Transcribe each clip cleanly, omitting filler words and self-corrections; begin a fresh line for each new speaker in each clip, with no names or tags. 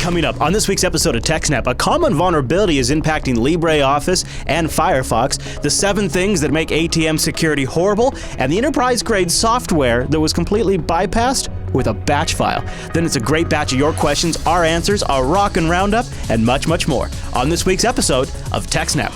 Coming up on this week's episode of TechSNAP, a common vulnerability is impacting LibreOffice and Firefox, the 7 things that make ATM security horrible, and the enterprise-grade software that was completely bypassed with a batch file. Then it's a great batch of your questions, our answers, a rockin' roundup, and much, much more on this week's episode of TechSNAP.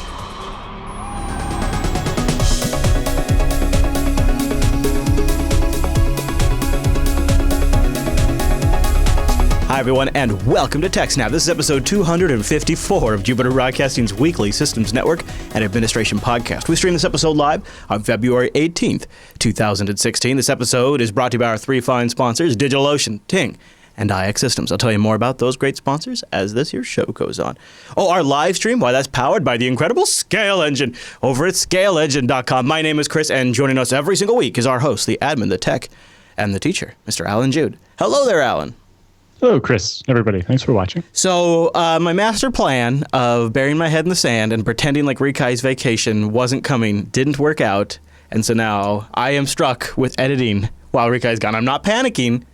Hi everyone, and welcome to TechSNAP. This is episode 254 of Jupiter Broadcasting's weekly systems network and administration podcast. We stream this episode live on February 18th, 2016. This episode is brought to you by our 3 fine sponsors, DigitalOcean, Ting, and IX Systems. I'll tell you more about those great sponsors as this here show goes on. Oh, our live stream, why, that's powered by the incredible Scale Engine over at scaleengine.com. My name is Chris, and joining us every single week is our host, the admin, the tech, and the teacher, Mr. Alan Jude. Hello there, Alan.
Hello, Chris, everybody. Thanks for watching.
So my master plan of burying my head in the sand and pretending like Rikai's vacation wasn't coming didn't work out. And so now I am struck with editing while Rikai's gone. I'm not panicking,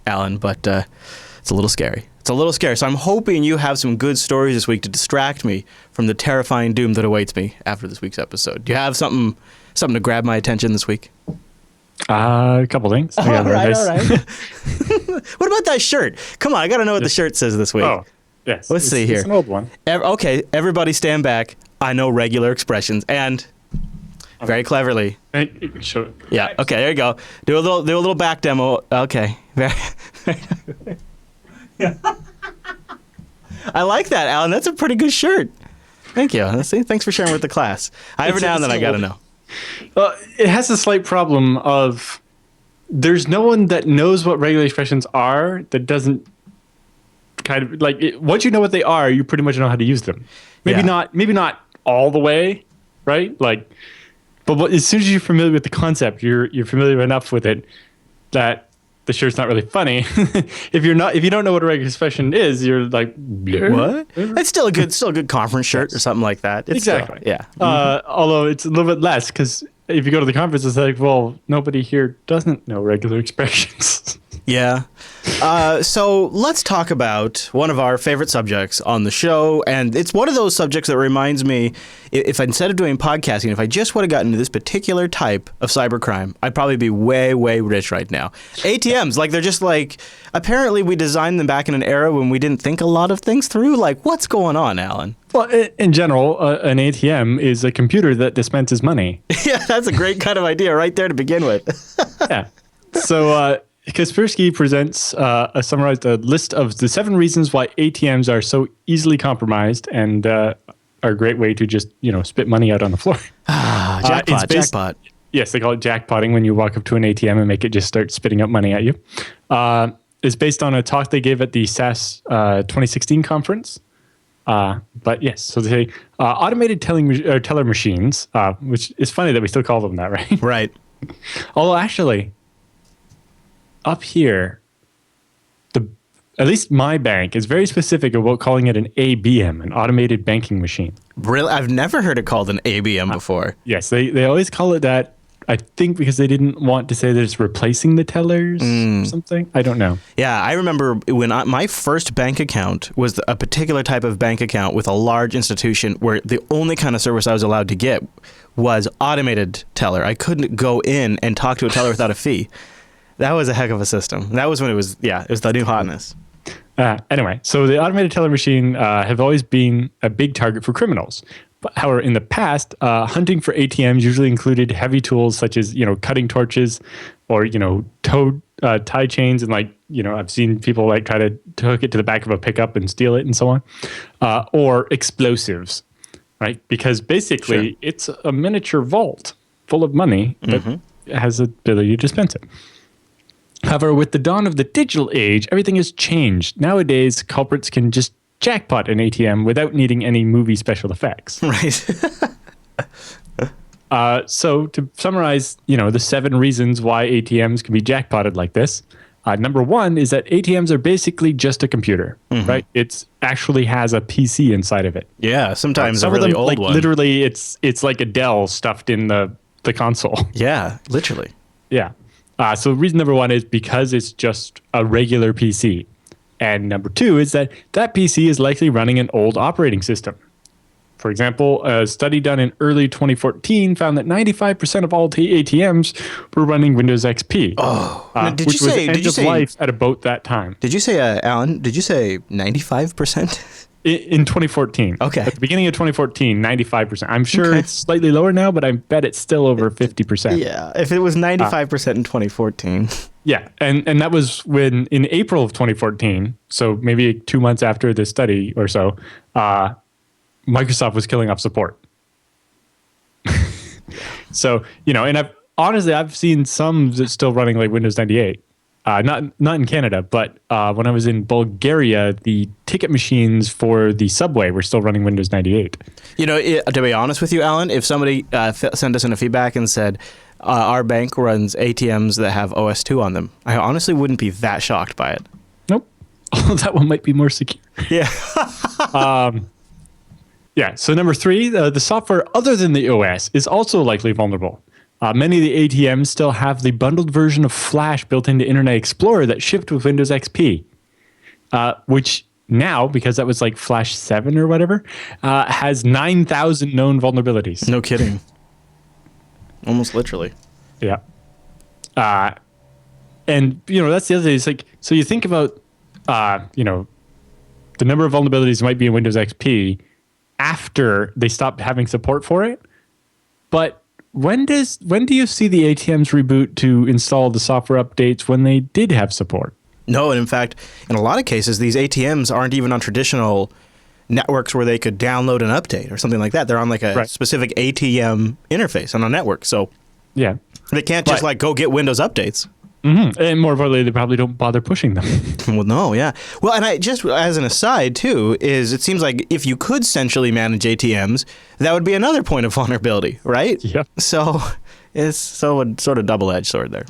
Alan, but it's a little scary. So I'm hoping you have some good stories this week to distract me from the terrifying doom that awaits me after this week's episode. Do you have something to grab my attention this week?
A couple things.
All right. What about that shirt? Come on, I got to know what the shirt says this week.
Oh, yes.
Let's see here.
It's an old one.
Okay, everybody stand back. I know regular expressions, and very cleverly.
Sure.
Yeah. Okay. There you go. Do a little back demo. Okay. I like that, Alan. That's a pretty good shirt. Thank you. Thanks for sharing with the class. Every now and then I got to know.
It has a slight problem of there's no one that knows what regular expressions are that doesn't kind of like once you know what they are, you pretty much know how to use them. Maybe not all the way, right? Like, but as soon as you're familiar with the concept, you're familiar enough with it that the shirt's not really funny. If you don't know what a regular expression is, you're like,
what? It's still a good conference shirt or something like that. It's
exactly.
Still, yeah.
Although it's a little bit less because if you go to the conference, it's like, well, nobody here doesn't know regular expressions.
Yeah. So let's talk about one of our favorite subjects on the show. And it's one of those subjects that reminds me, if instead of doing podcasting, if I just would have gotten into this particular type of cybercrime, I'd probably be way, way rich right now. ATMs, they're just apparently we designed them back in an era when we didn't think a lot of things through. What's going on, Alan?
Well, in general, an ATM is a computer that dispenses money.
Yeah, that's a great kind of idea right there to begin with.
Yeah. So, Kaspersky presents a summarized list of the 7 reasons why ATMs are so easily compromised and are a great way to just, spit money out on the floor.
Jackpot.
Yes, they call it jackpotting when you walk up to an ATM and make it just start spitting out money at you. It's based on a talk they gave at the SAS 2016 conference. But yes, so they say automated teller machines, which is funny that we still call them that, right?
Right.
Although actually, up here, at least my bank is very specific about calling it an ABM, an automated banking machine.
Really? I've never heard it called an ABM before.
Yes, they always call it that. I think because they didn't want to say that it's replacing the tellers or something. I don't know.
Yeah, I remember when my first bank account was a particular type of bank account with a large institution where the only kind of service I was allowed to get was automated teller. I couldn't go in and talk to a teller without a fee. That was a heck of a system. That was when it was the new hotness.
Anyway, so the automated teller machine have always been a big target for criminals. However, in the past, hunting for ATMs usually included heavy tools such as, cutting torches or, tie chains. And I've seen people try to hook it to the back of a pickup and steal it and so on. Or explosives, right? Because basically it's a miniature vault full of money that has the ability to dispense it. However, with the dawn of the digital age, everything has changed. Nowadays, culprits can just jackpot an ATM without needing any movie special effects.
Right.
So to summarize, the 7 reasons why ATMs can be jackpotted like this. Number 1 is that ATMs are basically just a computer, right? It actually has a PC inside of it.
Yeah, sometimes
Some
a really
of them,
old one.
Literally, it's like a Dell stuffed in the console.
Yeah, literally.
Yeah. So reason number 1 is because it's just a regular PC. And number two is that PC is likely running an old operating system. For example, a study done in early 2014 found that 95% of all ATMs were running Windows XP.
Oh,
which was end of life at about that time.
Did you say, Alan, did you say 95%?
In 2014.
Okay.
At the beginning of 2014, 95%. I'm sure it's slightly lower now, but I bet it's still over 50%.
Yeah, if it was 95% in 2014.
Yeah, and that was when in April of 2014, so maybe 2 months after this study or so, Microsoft was killing off support. So, and I've seen some that's still running like Windows 98. Not in Canada, but when I was in Bulgaria, the ticket machines for the subway were still running Windows 98.
To be honest with you, Alan, if somebody sent us in a feedback and said, our bank runs ATMs that have OS2 on them, I honestly wouldn't be that shocked by it.
Nope. That one might be more secure.
Yeah.
Yeah. So number three, the software other than the OS is also likely vulnerable. Many of the ATMs still have the bundled version of Flash built into Internet Explorer that shipped with Windows XP, which now, because that was like Flash 7 or whatever, has 9,000 known vulnerabilities.
No kidding. Almost literally.
Yeah. And, that's the other thing. It's like, so you think about, the number of vulnerabilities might be in Windows XP after they stopped having support for it. But when do you see the ATMs reboot to install the software updates when they did have support?
No, and in fact, in a lot of cases, these ATMs aren't even on traditional networks where they could download an update or something like that. They're on like a specific ATM interface on a network. So
yeah,
they can't just go get Windows updates.
Mm-hmm. And more importantly, they probably don't bother pushing them.
Well, no, yeah. Well, and I just, as an aside, too, is it seems like if you could centrally manage ATMs, that would be another point of vulnerability, right?
Yep.
So it's a sort of double-edged sword there.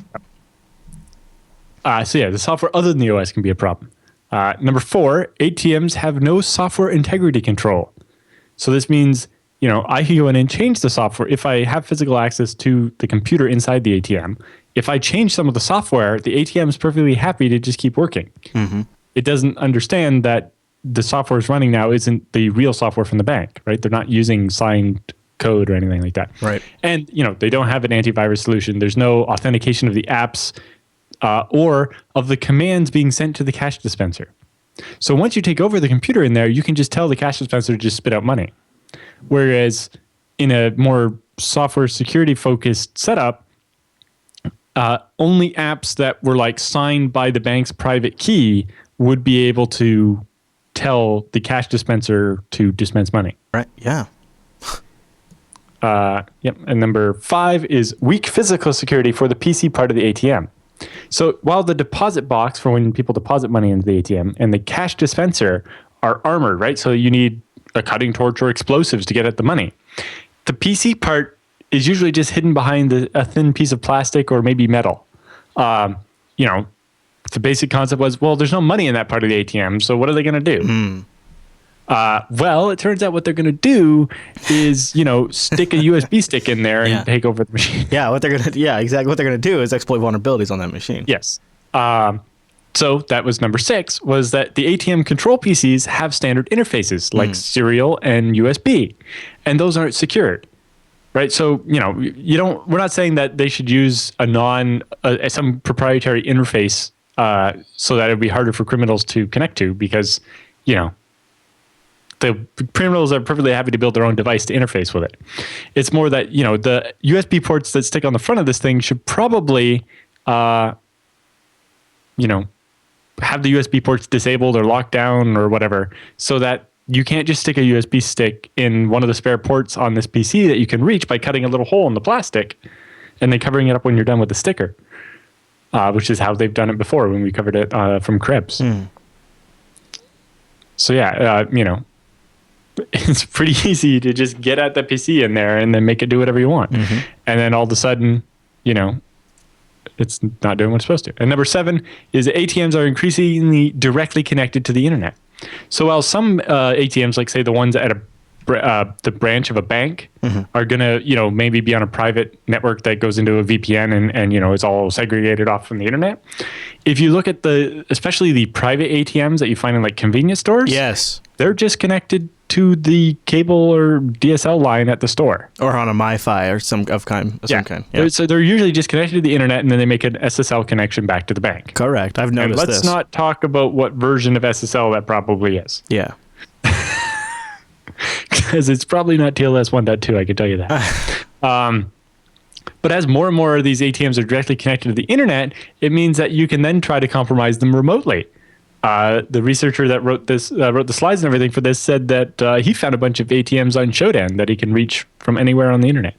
The software other than the OS can be a problem. Number four, ATMs have no software integrity control. So this means, I can go in and change the software if I have physical access to the computer inside the ATM. If I change some of the software, the ATM is perfectly happy to just keep working. Mm-hmm. It doesn't understand that the software is running now isn't the real software from the bank, right? They're not using signed code or anything like that.
Right.
And, they don't have an antivirus solution. There's no authentication of the apps or of the commands being sent to the cash dispenser. So once you take over the computer in there, you can just tell the cash dispenser to just spit out money. Whereas in a more software security focused setup, only apps that were like signed by the bank's private key would be able to tell the cash dispenser to dispense money.
Right. Yeah.
Yep. And number five is weak physical security for the PC part of the ATM. So while the deposit box for when people deposit money into the ATM and the cash dispenser are armored, right? So you need a cutting torch or explosives to get at the money. The PC part is usually just hidden behind a thin piece of plastic or maybe metal. The basic concept was, well, there's no money in that part of the ATM, so what are they going to do? Well, it turns out what they're going to do is, stick a USB stick in there and take over the machine.
Yeah, exactly. What they're going to do is exploit vulnerabilities on that machine.
Yes. So that was number six, was that the ATM control PCs have standard interfaces like serial and USB, and those aren't secured. Right, so we're not saying that they should use some proprietary interface so that it would be harder for criminals to connect to, because the criminals are perfectly happy to build their own device to interface with it. It's more that the USB ports that stick on the front of this thing should probably have the USB ports disabled or locked down or whatever, so that you can't just stick a USB stick in one of the spare ports on this PC that you can reach by cutting a little hole in the plastic and then covering it up when you're done with the sticker, which is how they've done it before when we covered it from Krebs. So it's pretty easy to just get at the PC in there and then make it do whatever you want. Mm-hmm. And then all of a sudden, it's not doing what it's supposed to. And number seven is that ATMs are increasingly directly connected to the internet. So while some ATMs, like say the ones at a the branch of a bank are going to, maybe be on a private network that goes into a VPN and it's all segregated off from the internet. If you look at especially the private ATMs that you find in like convenience stores,
yes,
they're just connected to the cable or DSL line at the store.
Or on a MiFi or some kind. Yeah.
So they're usually just connected to the internet and then they make an SSL connection back to the bank.
Correct. I've noticed
and
this.
Let's not talk about what version of SSL that probably is.
Yeah.
Because it's probably not TLS 1.2, I can tell you that. But as more and more of these ATMs are directly connected to the internet, it means that you can then try to compromise them remotely. The researcher that wrote the slides and everything for this said that he found a bunch of ATMs on Shodan that he can reach from anywhere on the internet.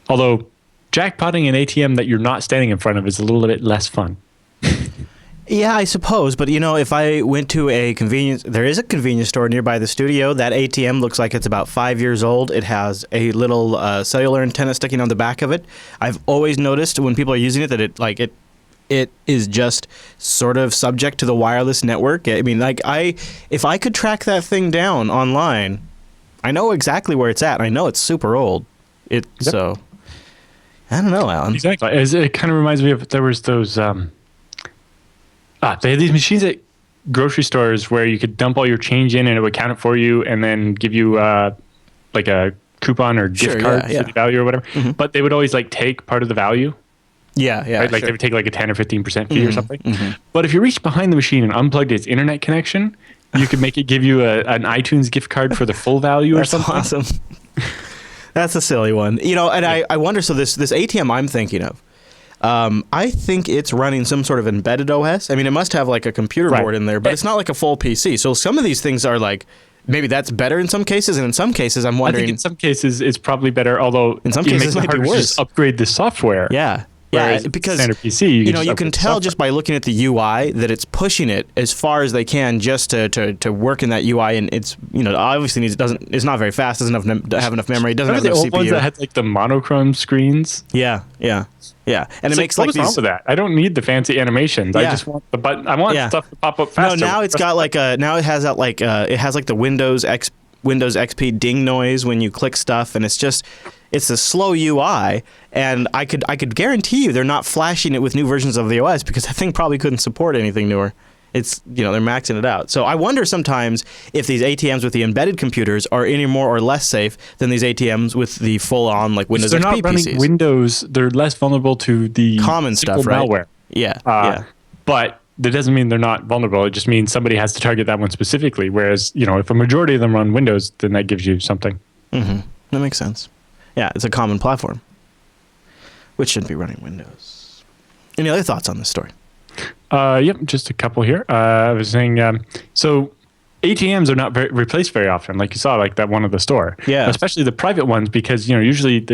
Although jackpotting an ATM that you're not standing in front of is a little bit less fun.
Yeah, I suppose. But, if I went to there is a convenience store nearby the studio. That ATM looks like it's about 5 years old. It has a little cellular antenna sticking on the back of it. I've always noticed when people are using it that it is just sort of subject to the wireless network. I mean, if I could track that thing down online, I know exactly where it's at. I know it's super old. So, I don't know, Alan.
Exactly. It kind of reminds me of, there was those... they had these machines at grocery stores where you could dump all your change in and it would count it for you and then give you like a coupon or gift card for the value or whatever. Mm-hmm. But they would always take part of the value.
Yeah, yeah.
Right? They would take a 10 or 15% fee or something. Mm-hmm. But if you reached behind the machine and unplugged its internet connection, you could make it give you an iTunes gift card for the full value or something.
That's awesome. That's a silly one. I wonder, so this ATM I'm thinking of, I think it's running some sort of embedded OS. I mean, it must have a computer board in there, but it's not like a full PC. So some of these things are maybe that's better in some cases, and in some cases I'm wondering...
I think in some cases it's probably better, although
in some cases it might be worse.
Just upgrade the software.
Yeah. Yeah, because
standard PC,
you can tell just by looking at the UI that it's pushing it as far as they can just to work in that UI, and it's obviously it's not very fast, doesn't have enough memory, doesn't have enough CPU.
The old ones that had the monochrome screens.
Yeah, and it makes
what's wrong with that? I don't need the fancy animations.
Yeah.
I just want the button. I want stuff to pop up faster.
No, now it's got now it has that it has the Windows XP ding noise when you click stuff, and it's a slow UI, and I could guarantee you they're not flashing it with new versions of the OS because that thing probably couldn't support anything newer. It's they're maxing it out. So I wonder sometimes if these ATMs with the embedded computers are any more or less safe than these ATMs with the full-on Windows XP PCs.
They're not running Windows. They're less vulnerable to the
common stuff, right?
Malware.
Yeah.
But that doesn't mean they're not vulnerable. It just means somebody has to target that one specifically. Whereas if a majority of them run Windows, then that gives you something.
Mm-hmm. That makes sense. Yeah, it's a common platform, which shouldn't be running Windows. Any other thoughts on this story?
Yep, just a couple here. I was saying, so ATMs are not replaced very often, like you saw, that one at the store.
Yeah. Especially
the private ones, because usually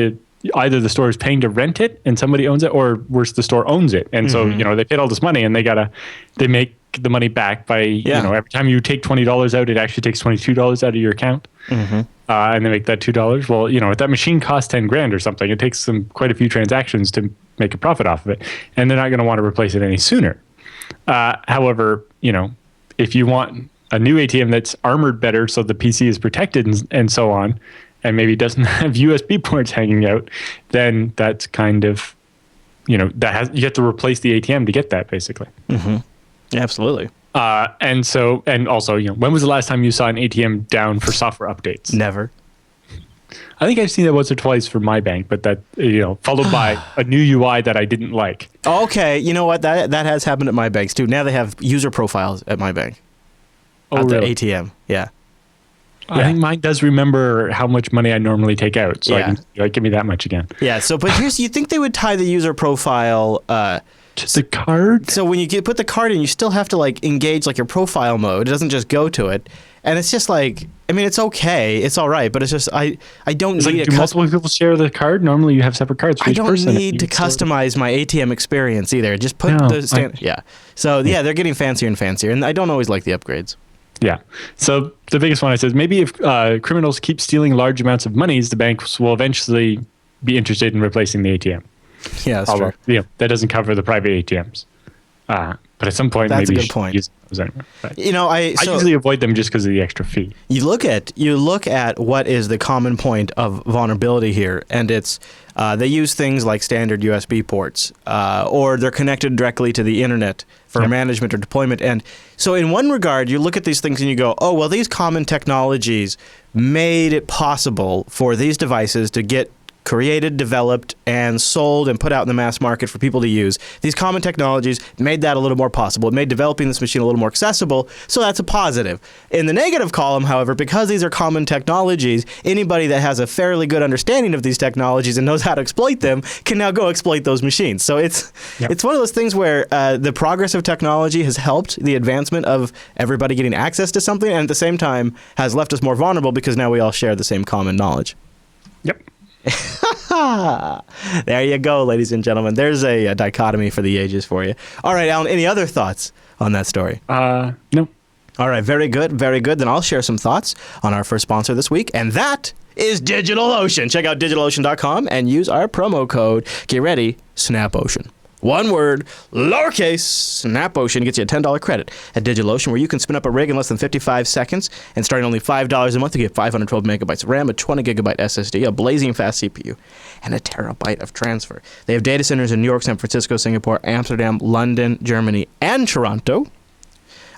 either the store is paying to rent it and somebody owns it, or worse, the store owns it, and so they paid all this money and they make the money back by every time you take $20 out, it actually takes $22 out of your account. Mm-hmm. And they make that $2. Well, if that machine costs $10,000 or something, it takes them quite a few transactions to make a profit off of it, and they're not going to want to replace it any sooner. However, if you want a new ATM that's armored better so the PC is protected and so on, and maybe doesn't have USB ports hanging out, then that's kind of, you have to replace the ATM to get that, basically.
Mm-hmm. Absolutely.
And also, when was the last time you saw an ATM down for software updates?
Never.
I think I've seen that once or twice for my bank, but that, followed by a new UI that I didn't like.
Okay, you know what? That has happened at my banks too. Now they have user profiles at my bank.
Oh, really?
The ATM, yeah.
I think mine does remember how much money I normally take out, so I can give me that much again.
Yeah. So, but you think they would tie the user profile?
Just the card.
So when you put the card in, you still have to engage your profile mode. It doesn't just go to it, and it's just it's okay, it's all right, but it's just I don't need.
Do multiple people share the card? Normally, you have separate cards for each person.
I don't need to customize my ATM experience either. Just put the standard. Yeah. So they're getting fancier and fancier, and I don't always like the upgrades.
Yeah. So the biggest one I said, maybe if criminals keep stealing large amounts of monies, the banks will eventually be interested in replacing the ATM.
Yeah, that's true.
That doesn't cover the private ATMs. But at some point,
That's
maybe
a
you
good
should
point.
use those anyway. But
I
usually avoid them just because of the extra fee.
You look at what is the common point of vulnerability here, and it's they use things like standard USB ports, or they're connected directly to the internet for management or deployment. And so in one regard, you look at these things and you go, oh, well, these common technologies made it possible for these devices to get created, developed, and sold and put out in the mass market for people to use. These common technologies made that a little more possible. It made developing this machine a little more accessible, so that's a positive. In the negative column, however, because these are common technologies, anybody that has a fairly good understanding of these technologies and knows how to exploit them can now go exploit those machines. So it's one of those things where the progress of technology has helped the advancement of everybody getting access to something, and at the same time has left us more vulnerable because now we all share the same common knowledge.
Yep.
There you go, ladies and gentlemen. There's a dichotomy for the ages for you. All right, Alan, any other thoughts on that story?
No.
All right, very good, very good. Then I'll share some thoughts on our first sponsor this week, and that is DigitalOcean. Check out DigitalOcean.com and use our promo code. Get ready, SnapOcean. One word, lowercase, SnapOcean gets you a $10 credit at DigitalOcean, where you can spin up a rig in less than 55 seconds, and starting only $5 a month, you get 512 megabytes of RAM, a 20 gigabyte SSD, a blazing fast CPU, and a terabyte of transfer. They have data centers in New York, San Francisco, Singapore, Amsterdam, London, Germany, and Toronto.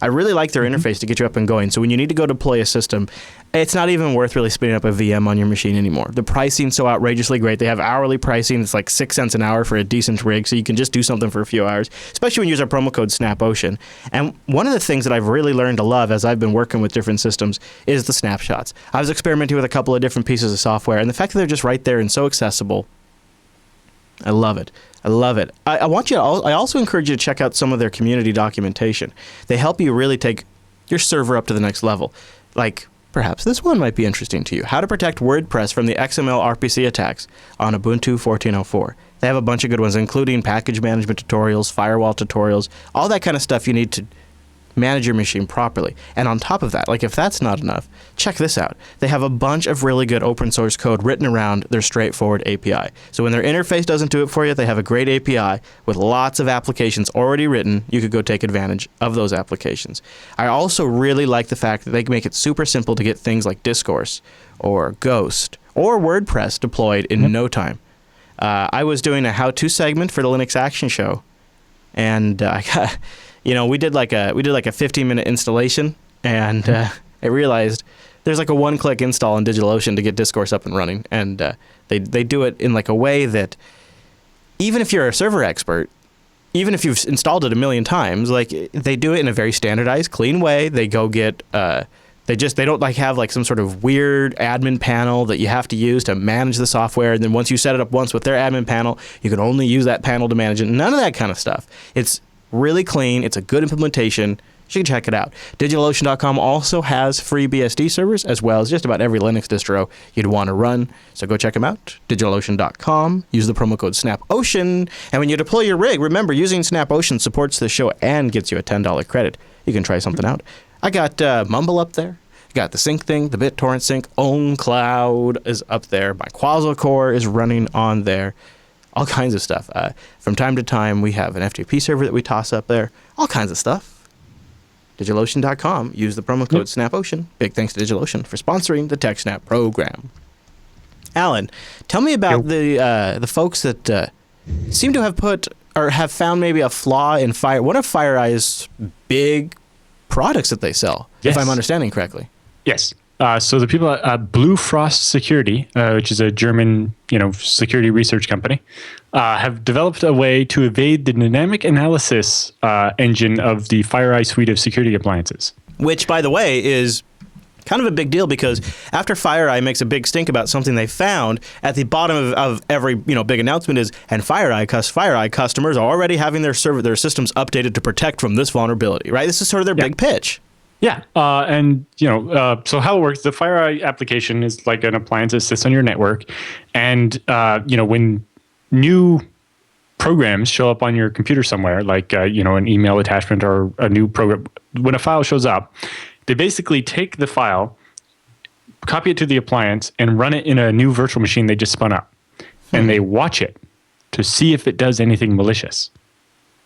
I really like their interface to get you up and going. So when you need to go deploy a system, it's not even worth really spinning up a VM on your machine anymore. The pricing's so outrageously great. They have hourly pricing. It's like 6 cents an hour for a decent rig, so you can just do something for a few hours, especially when you use our promo code SnapOcean. And one of the things that I've really learned to love as I've been working with different systems is the snapshots. I was experimenting with a couple of different pieces of software, and the fact that they're just right there and so accessible, I love it. I love it. I also encourage you to check out some of their community documentation. They help you really take your server up to the next level. Like, perhaps this one might be interesting to you. How to protect WordPress from the XML RPC attacks on Ubuntu 14.04. They have a bunch of good ones, including package management tutorials, firewall tutorials, all that kind of stuff you need to manage your machine properly. And on top of that, like if that's not enough, check this out. They have a bunch of really good open source code written around their straightforward API. So when their interface doesn't do it for you, they have a great API with lots of applications already written. You could go take advantage of those applications. I also really like the fact that they can make it super simple to get things like Discourse or Ghost or WordPress deployed in no time. I was doing a how-to segment for the Linux Action Show, and I got... we did like a 15-minute installation, and I realized there's like a one-click install on DigitalOcean to get Discourse up and running, and they do it in like a way that even if you're a server expert, even if you've installed it a million times, like they do it in a very standardized, clean way. They go get they don't like have like some sort of weird admin panel that you have to use to manage the software, and then once you set it up once with their admin panel, you can only use that panel to manage it. None of that kind of stuff. It's really clean. It's a good implementation. You should check it out. DigitalOcean.com also has free BSD servers, as well as just about every Linux distro you'd want to run. So go check them out. DigitalOcean.com. Use the promo code SnapOcean. And when you deploy your rig, remember, using SnapOcean supports the show and gets you a $10 credit. You can try something out. I got Mumble up there. Got the sync thing, the BitTorrent sync. OwnCloud is up there. My Quasar Core is running on there. All kinds of stuff. From time to time, we have an FTP server that we toss up there. All kinds of stuff. DigitalOcean.com. Use the promo code SnapOcean. Big thanks to DigitalOcean for sponsoring the TechSNAP program. Alan, tell me about the folks that seem to have put or have found maybe a flaw in one of FireEye's big products that they sell, if I'm understanding correctly.
Yes. So the people at Blue Frost Security, which is a German, security research company, have developed a way to evade the dynamic analysis engine of the FireEye suite of security appliances. Which, by the way, is kind of a big deal, because after FireEye makes a big stink about something they found, at the bottom of every big announcement is, and FireEye customers are already having their systems updated to protect from this vulnerability. Right? This is sort of their big pitch. Yeah. So how it works, the FireEye application is like an appliance that sits on your network. And, when new programs show up on your computer somewhere, like, an email attachment or a new program, when a file shows up, they basically take the file, copy it to the appliance, and run it in a new virtual machine they just spun up. And they watch it to see if it does anything malicious.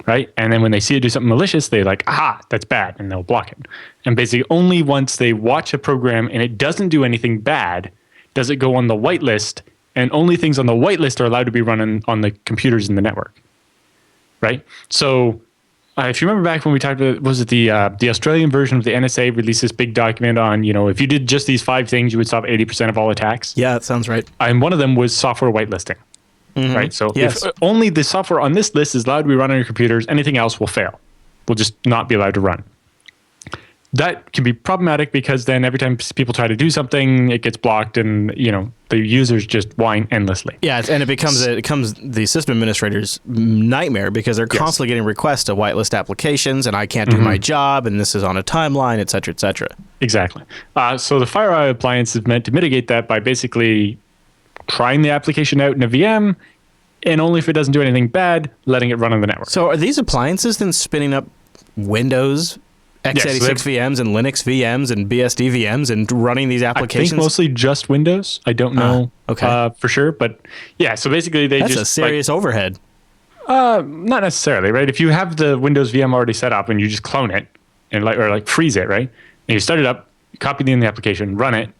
right? And then when they see it do something malicious, they're like, aha, that's bad, and they'll block it. And basically only once they watch a program and it doesn't do anything bad does it go on the whitelist, and only things on the whitelist are allowed to be run on the computers in the network, right? So if you remember back when we talked about, was it the Australian version of the NSA released this big document on, if you did just these 5 things, you would stop 80% of all attacks?
Yeah, that sounds right.
And one of them was software whitelisting, right? So
Yes.
if only the software on this list is allowed to be run on your computers, anything else will fail. Will just not be allowed to run. That can be problematic because then every time people try to do something, it gets blocked, and the users just whine endlessly.
Yeah, and it becomes the system administrator's nightmare because they're constantly getting requests to whitelist applications, and I can't do my job, and this is on a timeline, et cetera, et cetera.
Exactly. So the FireEye appliance is meant to mitigate that by basically trying the application out in a VM, and only if it doesn't do anything bad, letting it run on the network.
So are these appliances then spinning up Windows x86 VMs and Linux VMs and BSD VMs and running these applications?
I think mostly just Windows. I don't know for sure, but yeah. So basically, that's a
serious overhead.
Not necessarily, right? If you have the Windows VM already set up and you just clone it and freeze it, right? And you start it up, you copy it in the application, run it,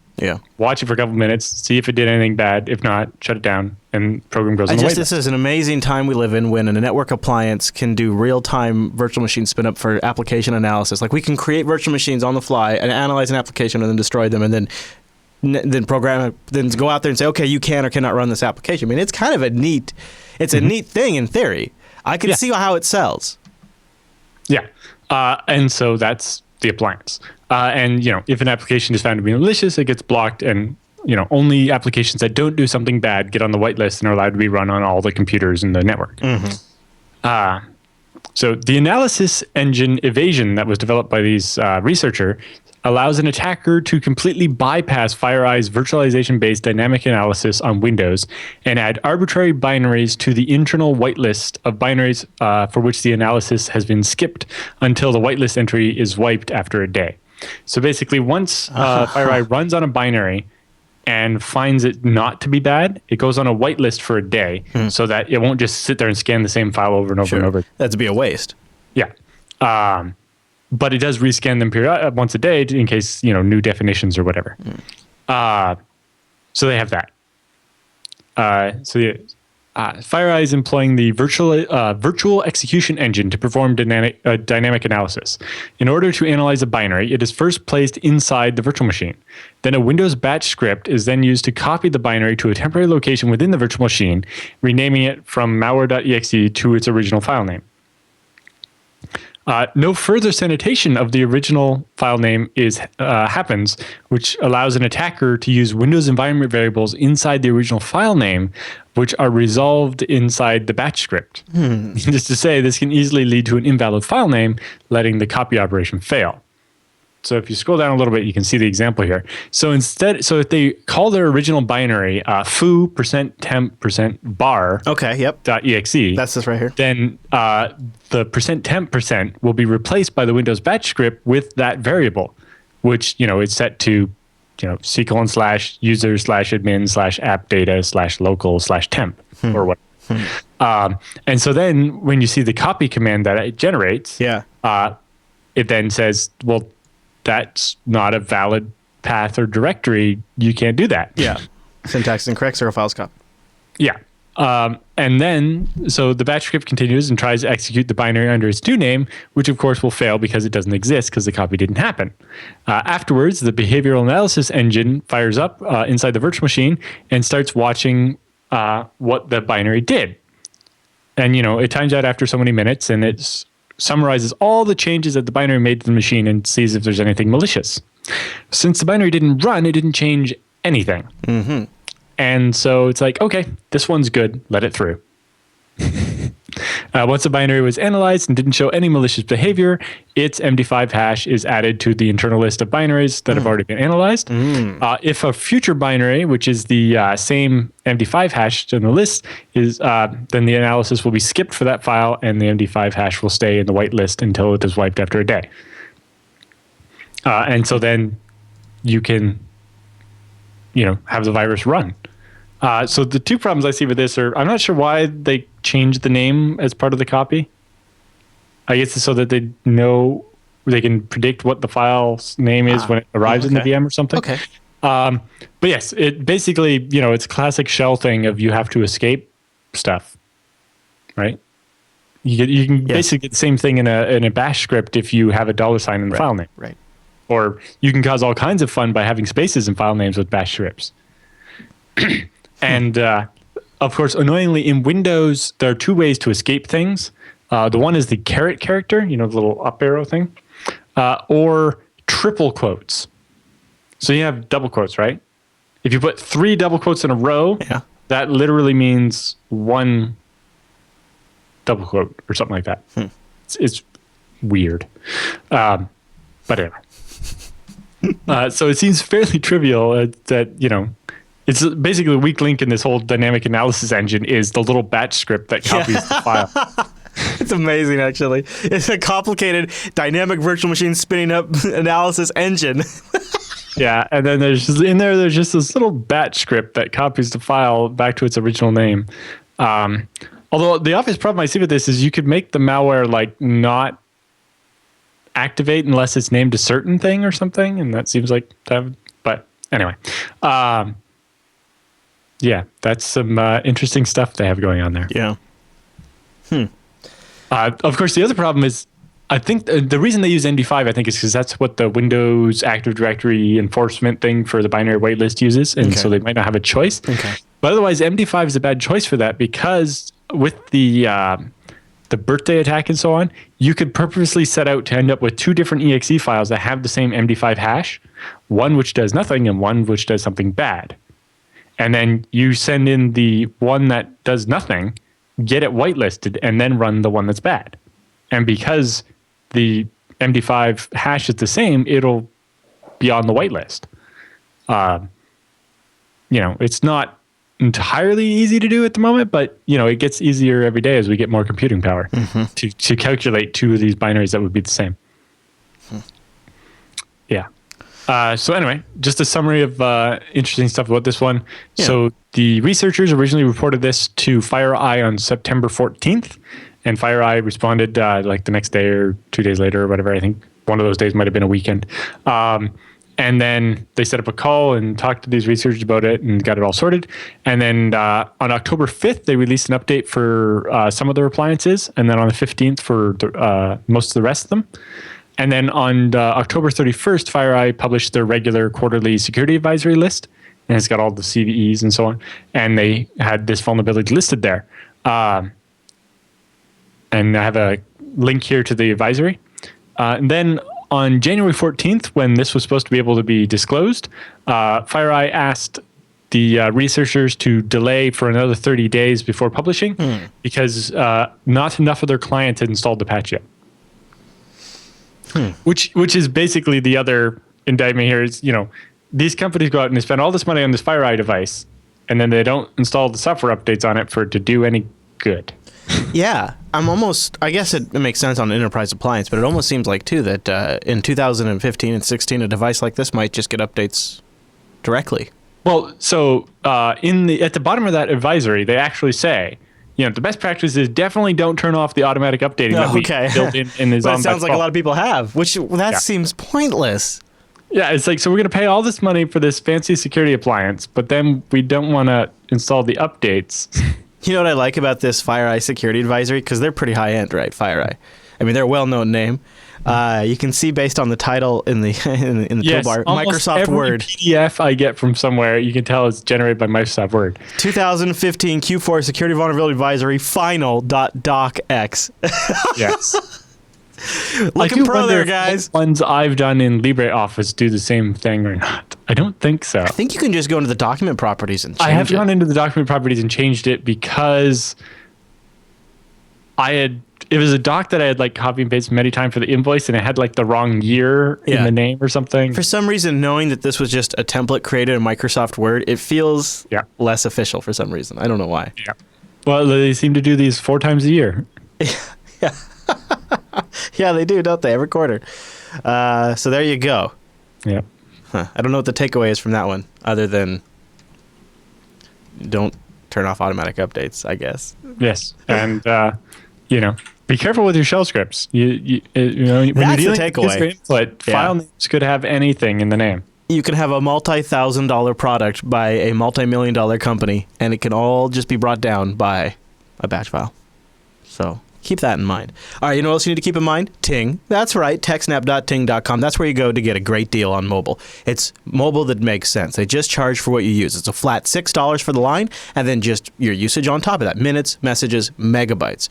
watch it for a couple minutes, see if it did anything bad. If not, shut it down, and program goes on the whitelist.
This is an amazing time we live in when a network appliance can do real-time virtual machine spin up for application analysis. Like, we can create virtual machines on the fly and analyze an application and then destroy them, and then program it, then go out there and say, okay, you can or cannot run this application. I mean, it's kind of a neat thing in theory. I can see how it sells.
Yeah, and so that's the appliance. And if an application is found to be malicious, it gets blocked, and only applications that don't do something bad get on the whitelist and are allowed to be run on all the computers in the network. So the analysis engine evasion that was developed by these researcher allows an attacker to completely bypass FireEye's virtualization-based dynamic analysis on Windows and add arbitrary binaries to the internal whitelist of binaries for which the analysis has been skipped until the whitelist entry is wiped after a day. So basically, once FireEye runs on a binary and finds it not to be bad, it goes on a whitelist for a day so that it won't just sit there and scan the same file over and over and over.
That'd be a waste.
Yeah. But it does rescan them once a day in case, new definitions or whatever. So they have that. FireEye is employing the virtual execution engine to perform dynamic analysis. In order to analyze a binary, it is first placed inside the virtual machine. Then a Windows batch script is then used to copy the binary to a temporary location within the virtual machine, renaming it from malware.exe to its original file name. No further sanitation of the original file name happens, which allows an attacker to use Windows environment variables inside the original file name, which are resolved inside the batch script. Just to say, this can easily lead to an invalid file name, letting the copy operation fail. So if you scroll down a little bit, you can see the example here. So if they call their original binary foo%temp%bar .exe,
that's this right here.
Then the %temp% will be replaced by the Windows batch script with that variable, which is set to c:/user/admin/app data/local/temp or what. And so then when you see the copy command that it generates, it then says, well, that's not a valid path or directory. You can't do that.
Yeah. Syntax incorrect, serial files copy.
Yeah. And then, so the batch script continues and tries to execute the binary under its new name, which of course will fail because it doesn't exist because the copy didn't happen. Afterwards, the behavioral analysis engine fires up inside the virtual machine and starts watching what the binary did. And, it times out after so many minutes, and it summarizes all the changes that the binary made to the machine and sees if there's anything malicious. Since the binary didn't run, it didn't change anything. And so it's like, okay, this one's good. Let it through. Once the binary was analyzed and didn't show any malicious behavior, its MD5 hash is added to the internal list of binaries that have already been analyzed. If a future binary, which is the same MD5 hash in the list, is then the analysis will be skipped for that file, and the MD5 hash will stay in the whitelist until it is wiped after a day. And so then you can, have the virus run. So the two problems I see with this are, I'm not sure why they changed the name as part of the copy. I guess it's so that they know they can predict what the file's name is when it arrives in the VM or something.
Okay.
But yes, it basically, it's a classic shell thing of you have to escape stuff, right? You can basically get the same thing in a bash script if you have a $sign in the file name.
Right.
Or you can cause all kinds of fun by having spaces in file names with bash scripts. And of course, annoyingly, in Windows, there are two ways to escape things. The one is the caret character, the little up arrow thing, or triple quotes. So you have double quotes, right? If you put 3 double quotes in a row, that literally means 1 double quote or something like that. It's weird. But anyway. So it seems fairly trivial that, it's basically a weak link in this whole dynamic analysis engine is the little batch script that copies the file.
It's amazing, actually. It's a complicated dynamic virtual machine spinning up analysis engine.
Yeah, and then there's just this little batch script that copies the file back to its original name. Although the obvious problem I see with this is you could make the malware not activate unless it's named a certain thing or something, and that seems like that. But anyway, yeah, that's some interesting stuff they have going on there.
Yeah.
Of course, the other problem is, I think the reason they use MD5, I think, is because that's what the Windows Active Directory enforcement thing for the binary whitelist uses, and so they might not have a choice.
Okay.
But otherwise, MD5 is a bad choice for that because with the birthday attack and so on, you could purposely set out to end up with 2 different exe files that have the same MD5 hash, one which does nothing and one which does something bad. And then you send in the one that does nothing, get it whitelisted, and then run the one that's bad. And because the MD5 hash is the same, it'll be on the whitelist. It's not entirely easy to do at the moment, but it gets easier every day as we get more computing power to calculate 2 of these binaries that would be the same. Yeah. So anyway, just a summary of interesting stuff about this one. Yeah. So the researchers originally reported this to FireEye on September 14th, and FireEye responded like the next day or 2 days later or whatever. I think one of those days might have been a weekend. And then they set up a call and talked to these researchers about it and got it all sorted. And then on October 5th, they released an update for some of their appliances, and then on the 15th for most of the rest of them. And then on October 31st, FireEye published their regular quarterly security advisory list, and it's got all the CVEs and so on. And they had this vulnerability listed there. And I have a link here to the advisory. And then on January 14th, when this was supposed to be able to be disclosed, FireEye asked the researchers to delay for another 30 days before publishing because not enough of their clients had installed the patch yet. Which is basically the other indictment here is, these companies go out and they spend all this money on this FireEye device, and then they don't install the software updates on it for it to do any good.
Yeah, I guess it makes sense on an enterprise appliance, but it almost seems like, too, that in 2015 and 16, a device like this might just get updates directly.
Well, so at the bottom of that advisory, they actually say, the best practice is definitely don't turn off the automatic updating that we built in his
But it sounds like a lot of people have, seems pointless.
Yeah, it's like, so we're going to pay all this money for this fancy security appliance, but then we don't want to install the updates.
You know what I like about this FireEye security advisory? Because they're pretty high-end, right, FireEye? I mean, they're a well-known name. You can see based on the title in the toolbar, Microsoft
every
Word.
PDF I get from somewhere, you can tell it's generated by Microsoft Word.
2015 Q4 Security Vulnerability Advisory final.docx.
Yes.
Looking pro there, guys.
If ones I've done in LibreOffice do the same thing or not. I don't think so.
I think you can just go into the document properties and change it.
I have gone into the document properties and changed it because it was a doc that I had copy and pasted many times for the invoice, and it had the wrong year in the name or something.
For some reason, knowing that this was just a template created in Microsoft Word, it feels less official for some reason. I don't know why.
Yeah. Well, they seem to do these 4 times a year.
Yeah. Yeah, they do, don't they? Every quarter. So there you go.
Yeah.
I don't know what the takeaway is from that one, other than don't turn off automatic updates, I guess.
Yes. And, Be careful with your shell scripts. When you're dealing with user input, file names could have anything in the name.
You can have a multi-$1,000 product by a multi-million-dollar company, and it can all just be brought down by a batch file. So keep that in mind. All right, you know what else you need to keep in mind? Ting. That's right, techsnap.ting.com. That's where you go to get a great deal on mobile. It's mobile that makes sense. They just charge for what you use. It's a flat $6 for the line, and then just your usage on top of that. Minutes, messages, megabytes.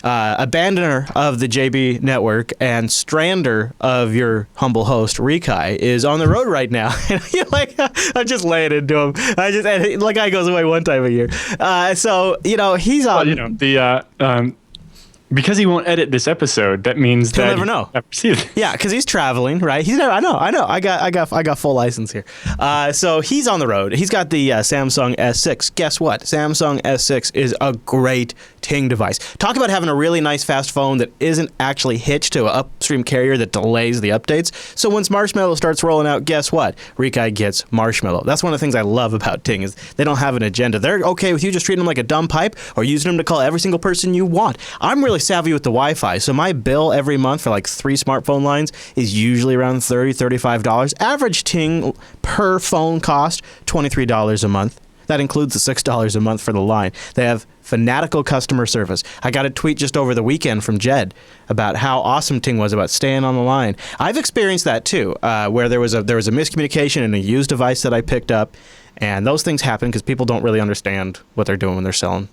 Abandoner of the JB network and strander of your humble host, Rikai, is on the road right now. I'm just laying into him. The guy goes away one time a year. So, he's on...
because he won't edit this episode, that means
he'll
that
never know. Yeah, because he's traveling, right? I know. I got full license here. So he's on the road. He's got the Samsung S6. Guess what? Samsung S6 is a great Ting device. Talk about having a really nice fast phone that isn't actually hitched to an upstream carrier that delays the updates. So once Marshmallow starts rolling out, guess what? Rikai gets Marshmallow. That's one of the things I love about Ting is they don't have an agenda. They're okay with you just treating them like a dumb pipe or using them to call every single person you want. I'm really savvy with the Wi-Fi, so my bill every month for like 3 smartphone lines is usually around $30, $35. Average Ting per phone cost, $23 a month. That includes the $6 a month for the line. They have fanatical customer service. I got a tweet just over the weekend from Jed about how awesome Ting was about staying on the line. I've experienced that too, where there was a miscommunication in a used device that I picked up, and those things happen because people don't really understand what they're doing when they're selling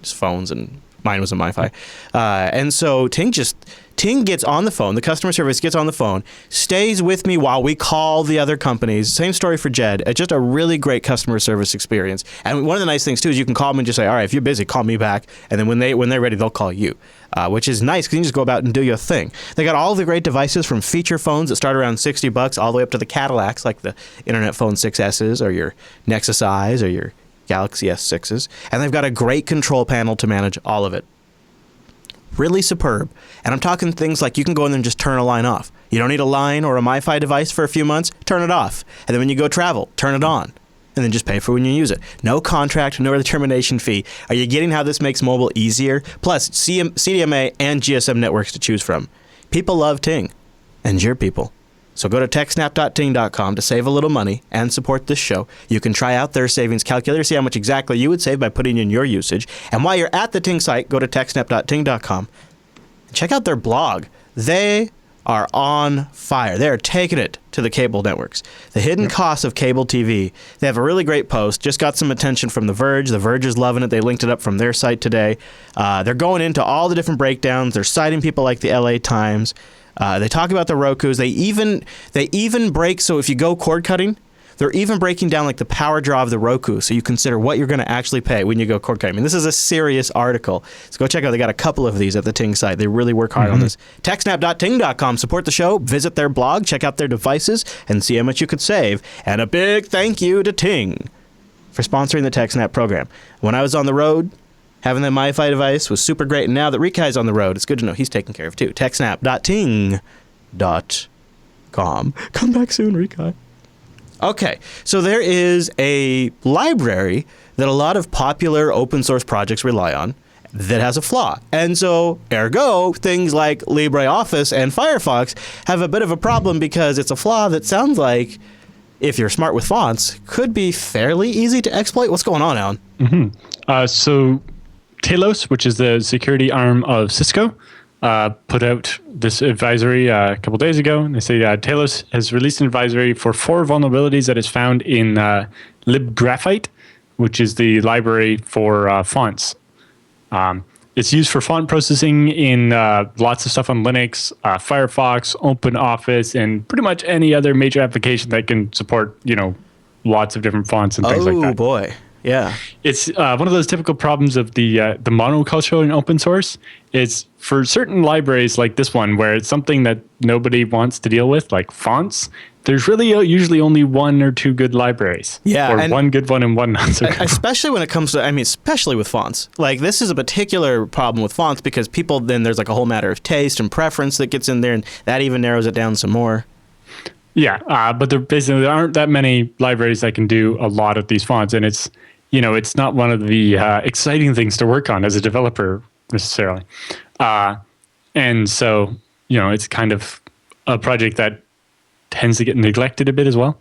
just phones, and mine was a MiFi. And so Ting gets on the phone, the customer service gets on the phone, stays with me while we call the other companies. Same story for Jed. It's just a really great customer service experience. And one of the nice things too is you can call them and just say, all right, if you're busy, call me back. And then when they're ready, they'll call you, which is nice because you can just go about and do your thing. They got all the great devices from feature phones that start around $60 all the way up to the Cadillacs like the Internet Phone 6S's or your Nexus I's or your Galaxy S6s, and they've got a great control panel to manage all of it. Really superb. And I'm talking things like you can go in there and just turn a line off. You don't need a line or a MiFi device for a few months, turn it off. And then when you go travel, turn it on. And then just pay for when you use it. No contract, no early termination fee. Are you getting how this makes mobile easier? Plus, CDMA and GSM networks to choose from. People love Ting. And your people. So go to techsnap.ting.com to save a little money and support this show. You can try out their savings calculator, see how much exactly you would save by putting in your usage. And while you're at the Ting site, go to techsnap.ting.com. Check out their blog. They are on fire. They are taking it to the cable networks. The hidden costs of cable TV. They have a really great post. Just got some attention from The Verge. The Verge is loving it. They linked it up from their site today. They're going into all the different breakdowns. They're citing people like the LA Times. They talk about the Rokus. They even break, so if you go cord cutting, they're even breaking down like the power draw of the Roku, so you consider what you're going to actually pay when you go cord cutting. I mean, this is a serious article. So go check out. They got a couple of these at the Ting site. They really work hard on this. TechSNAP.ting.com. Support the show. Visit their blog. Check out their devices and see how much you could save. And a big thank you to Ting for sponsoring the TechSNAP program. When I was on the road, having that MiFi device was super great, and now that Rikai's on the road, it's good to know he's taken care of too. TechSNAP.ting.com. Come back soon, Rikai. Okay, so there is a library that a lot of popular open source projects rely on that has a flaw. And so, ergo, things like LibreOffice and Firefox have a bit of a problem because it's a flaw that sounds like, if you're smart with fonts, could be fairly easy to exploit. What's going on, Alan?
So Talos, which is the security arm of Cisco, put out this advisory a couple days ago. And they say Talos has released an advisory for 4 vulnerabilities that is found in libgraphite, which is the library for fonts. It's used for font processing in lots of stuff on Linux, Firefox, OpenOffice, and pretty much any other major application that can support, lots of different fonts and things like that.
Oh, boy. Yeah.
It's one of those typical problems of the monoculture in open source. It's for certain libraries like this one, where it's something that nobody wants to deal with, like fonts. There's really usually only 1 or 2 good libraries.
Yeah.
Or one good one and one not so good.
Especially when it comes to, especially with fonts. Like, this is a particular problem with fonts because then there's like a whole matter of taste and preference that gets in there, and that even narrows it down some more.
Yeah, but there aren't that many libraries that can do a lot of these fonts, and it's not one of the exciting things to work on as a developer necessarily. And so, it's kind of a project that tends to get neglected a bit as well.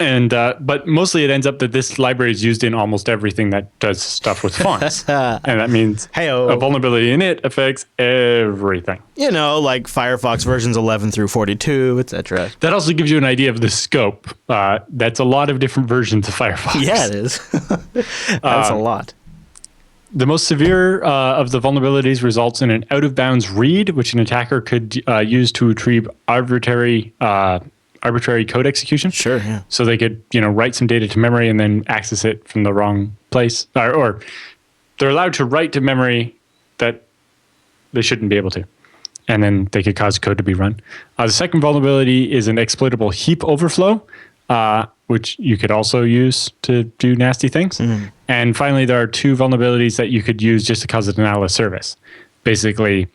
And but mostly it ends up that this library is used in almost everything that does stuff with fonts. And that means a vulnerability in it affects everything.
Like Firefox versions 11 through 42, etc.
That also gives you an idea of the scope. That's a lot of different versions of Firefox.
Yeah, it is. That's a lot.
The most severe of the vulnerabilities results in an out-of-bounds read, which an attacker could use to retrieve arbitrary code execution.
Sure, yeah.
So they could, write some data to memory and then access it from the wrong place. Or they're allowed to write to memory that they shouldn't be able to. And then they could cause code to be run. The second vulnerability is an exploitable heap overflow, which you could also use to do nasty things. Mm-hmm. And finally, there are two vulnerabilities that you could use just to cause a denial of service. Basically,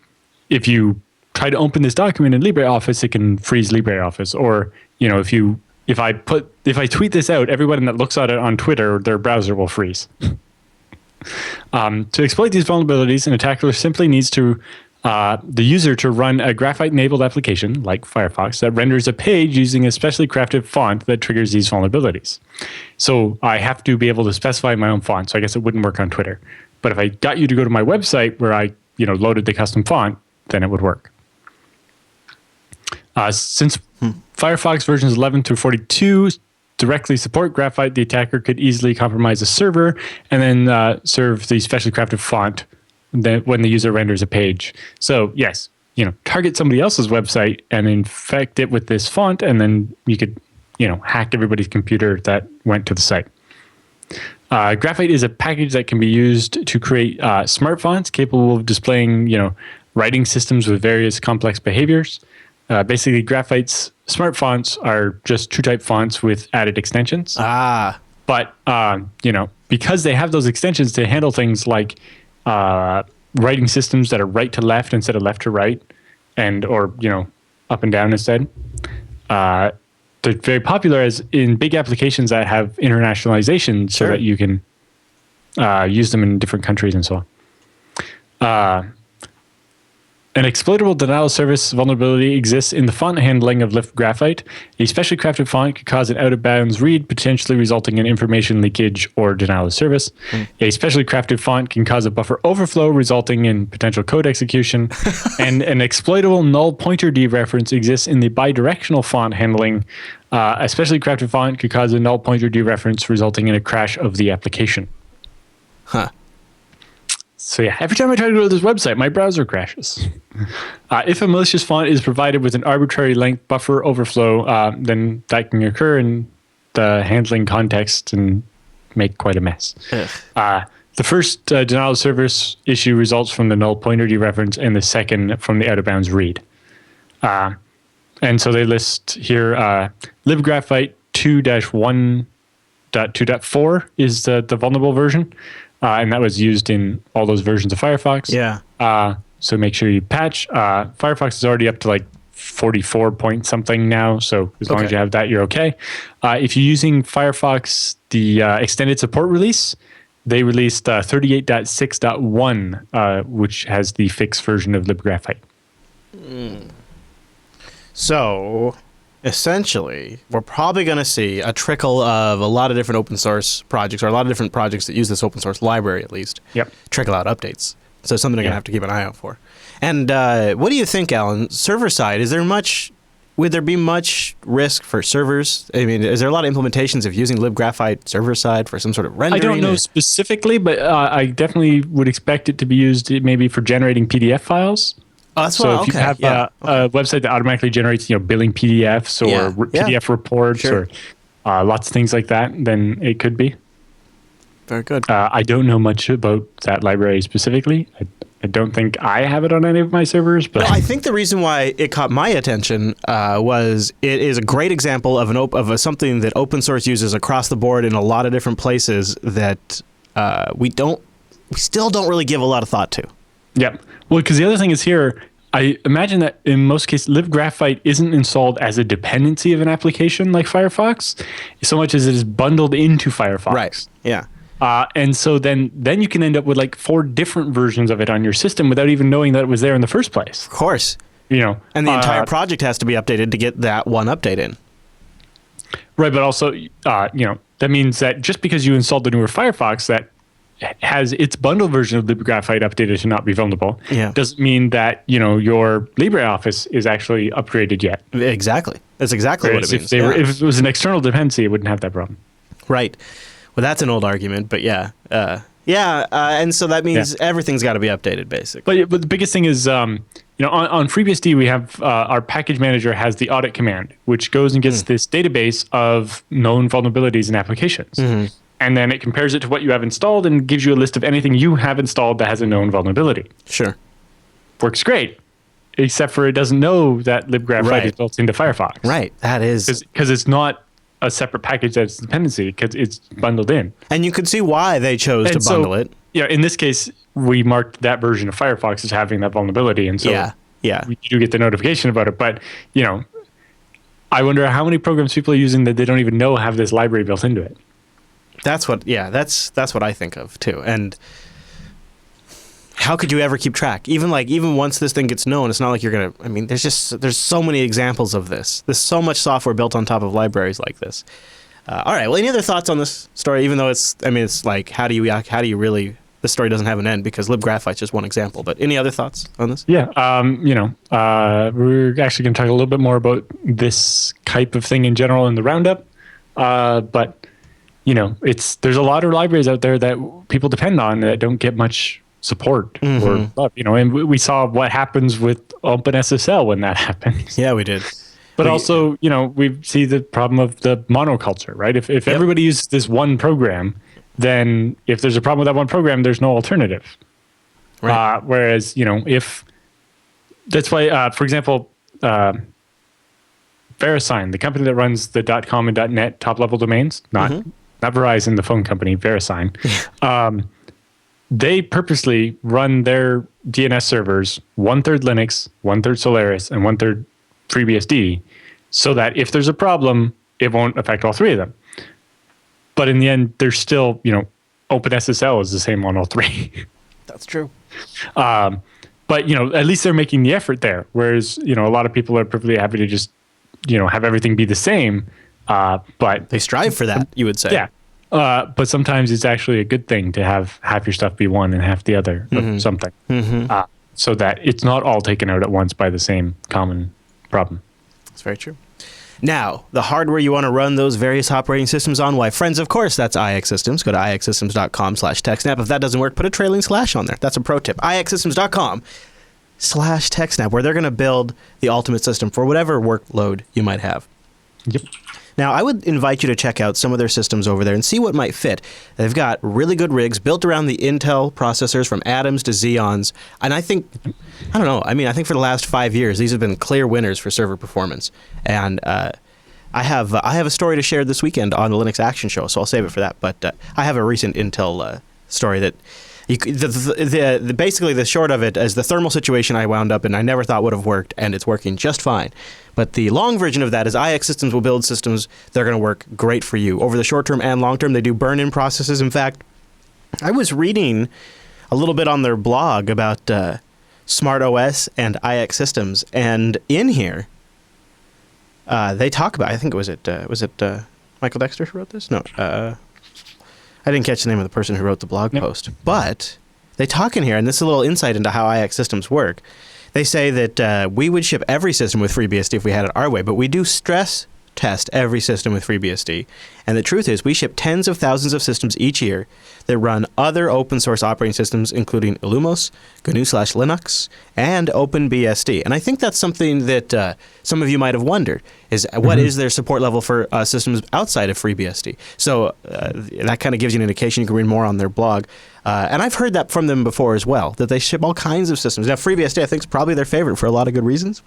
if you try to open this document in LibreOffice, it can freeze LibreOffice. Or, if I tweet this out, everyone that looks at it on Twitter, their browser will freeze. To exploit these vulnerabilities, an attacker simply needs to the user to run a graphite-enabled application, like Firefox, that renders a page using a specially crafted font that triggers these vulnerabilities. So I have to be able to specify my own font, so I guess it wouldn't work on Twitter. But if I got you to go to my website where I loaded the custom font, then it would work. Since Firefox versions 11 through 42 directly support graphite, the attacker could easily compromise a server and then serve the specially crafted font when the user renders a page. So yes, target somebody else's website and infect it with this font, and then you could, hack everybody's computer that went to the site. Graphite is a package that can be used to create smart fonts capable of displaying, writing systems with various complex behaviors. Basically, Graphite's smart fonts are just TrueType fonts with added extensions. But, because they have those extensions to handle things like writing systems that are right to left instead of left to right, or up and down instead. They're very popular as in big applications that have internationalization, so that you can use them in different countries and so on. An exploitable denial of service vulnerability exists in the font handling of Lift Graphite. A specially crafted font could cause an out-of-bounds read, potentially resulting in information leakage or denial of service. A specially crafted font can cause a buffer overflow, resulting in potential code execution. And an exploitable null pointer dereference exists in the bidirectional font handling. A specially crafted font could cause a null pointer dereference, resulting in a crash of the application. So yeah, every time I try to go to this website, my browser crashes. If a malicious font is provided with an arbitrary length buffer overflow, then that can occur in the handling context and make quite a mess. The first denial of service issue results from the null pointer dereference, and the second from the out-of-bounds read. And so they list here, libgraphite 2-1.2.4 is the vulnerable version. And that was used in all those versions of Firefox.
Yeah.
So make sure you patch. Firefox is already up to like 44 point something now. So as long as you have that, you're okay. If you're using Firefox, the extended support release, they released 38.6.1, which has the fixed version of libgraphite.
So essentially, we're probably going to see a trickle of a lot of different open source projects, or a lot of different projects that use this open source library at least, trickle out updates. So something they're going to have to keep an eye out for. And what do you think, Alan? Server side, would there be much risk for servers? I mean, is there a lot of implementations of using libgraphite server side for some sort of rendering?
I don't know specifically, but I definitely would expect it to be used maybe for generating PDF files.
Oh, that's
so if you have a website that automatically generates, billing PDFs or PDF reports or lots of things like that, then it could be.
Very good.
I don't know much about that library specifically. I don't think I have it on any of my servers. But
no, I think the reason why it caught my attention was it is a great example of something that open source uses across the board in a lot of different places that we still don't really give a lot of thought to.
Yeah. Well, because the other thing is here, I imagine that in most cases, libgraphite isn't installed as a dependency of an application like Firefox, so much as it is bundled into Firefox.
Right. Yeah.
And so then you can end up with like 4 different versions of it on your system without even knowing that it was there in the first place.
Of course.
And
the entire project has to be updated to get that one update in.
Right, but also, that means that just because you installed the newer Firefox that has its bundle version of LibreGraphite updated to not be vulnerable, doesn't mean that, your LibreOffice is actually upgraded yet.
Exactly. That's exactly what it means.
If it was an external dependency, it wouldn't have that problem. Right.
Well, that's an old argument, but and so that means everything's got to be updated, basically.
But the biggest thing is, on FreeBSD, we have our package manager has the audit command, which goes and gets this database of known vulnerabilities in applications. And then it compares it to what you have installed and gives you a list of anything you have installed that has a known vulnerability.
Sure.
Works great, except for it doesn't know that LibGraphite is built into Firefox.
Right. That is...
Because it's not a separate package that's dependency, because it's bundled in.
And you could see why they chose to bundle it.
Yeah, in this case, we marked that version of Firefox as having that vulnerability, and so you do get the notification about it. But I wonder how many programs people are using that they don't even know have this library built into it.
That's what what I think of too. And how could you ever keep track? Even once this thing gets known, it's not like you're gonna. I mean, there's so many examples of this. There's so much software built on top of libraries like this. All right. Well, any other thoughts on this story? Even though it's like, how do you really? This story doesn't have an end because LibGraphite's just one example. But any other thoughts on this?
Yeah. We're actually going to talk a little bit more about this type of thing in general in the roundup. But there's a lot of libraries out there that people depend on that don't get much support or love. And we saw what happens with OpenSSL when that happens.
Yeah, we did.
But also, we see the problem of the monoculture, right? If everybody uses this one program, then if there's a problem with that one program, there's no alternative. Right. Whereas, if that's why, for example, VeriSign, the company that runs the .com and .net top-level domains, not Verizon, the phone company, VeriSign, they purposely run their DNS servers 1/3 Linux, 1/3 Solaris, and 1/3 FreeBSD, so that if there's a problem, it won't affect all 3 of them. But in the end, there's still, OpenSSL is the same on all 3.
That's true.
But, at least they're making the effort there. Whereas, a lot of people are perfectly happy to just, have everything be the same. But
they strive for that, you would say.
Yeah. But sometimes it's actually a good thing to have half your stuff be one and half the other of something. So that it's not all taken out at once by the same common problem.
That's very true. Now, the hardware you want to run those various operating systems on, why, friends, of course, that's IX Systems. Go to ixsystems.com/TechSNAP. If that doesn't work, put a trailing slash on there. That's a pro tip. ixsystems.com/TechSNAP, where they're going to build the ultimate system for whatever workload you might have.
Yep.
Now, I would invite you to check out some of their systems over there and see what might fit. They've got really good rigs built around the Intel processors from Atoms to Xeons. And I think for the last 5 years, these have been clear winners for server performance. And I have a story to share this weekend on the Linux Action Show, so I'll save it for that. But I have a recent Intel story that basically the short of it is the thermal situation I wound up in I never thought would have worked, and it's working just fine. But the long version of that is IX Systems will build systems that are going to work great for you. Over the short term and long term, they do burn-in processes. In fact, I was reading a little bit on their blog about SmartOS and IX Systems, and in here, they talk about, I think was it Michael Dexter who wrote this? No, I didn't catch the name of the person who wrote the blog post, but they talk in here, and this is a little insight into how IX Systems work. They say that we would ship every system with FreeBSD if we had it our way, but we do stress test every system with FreeBSD. And the truth is we ship tens of thousands of systems each year that run other open source operating systems, including Illumos, GNU/Linux, and OpenBSD. And I think that's something that some of you might have wondered, is what is their support level for systems outside of FreeBSD? So that kind of gives you an indication. You can read more on their blog. And I've heard that from them before as well, that they ship all kinds of systems. Now, FreeBSD, I think, is probably their favorite for a lot of good reasons.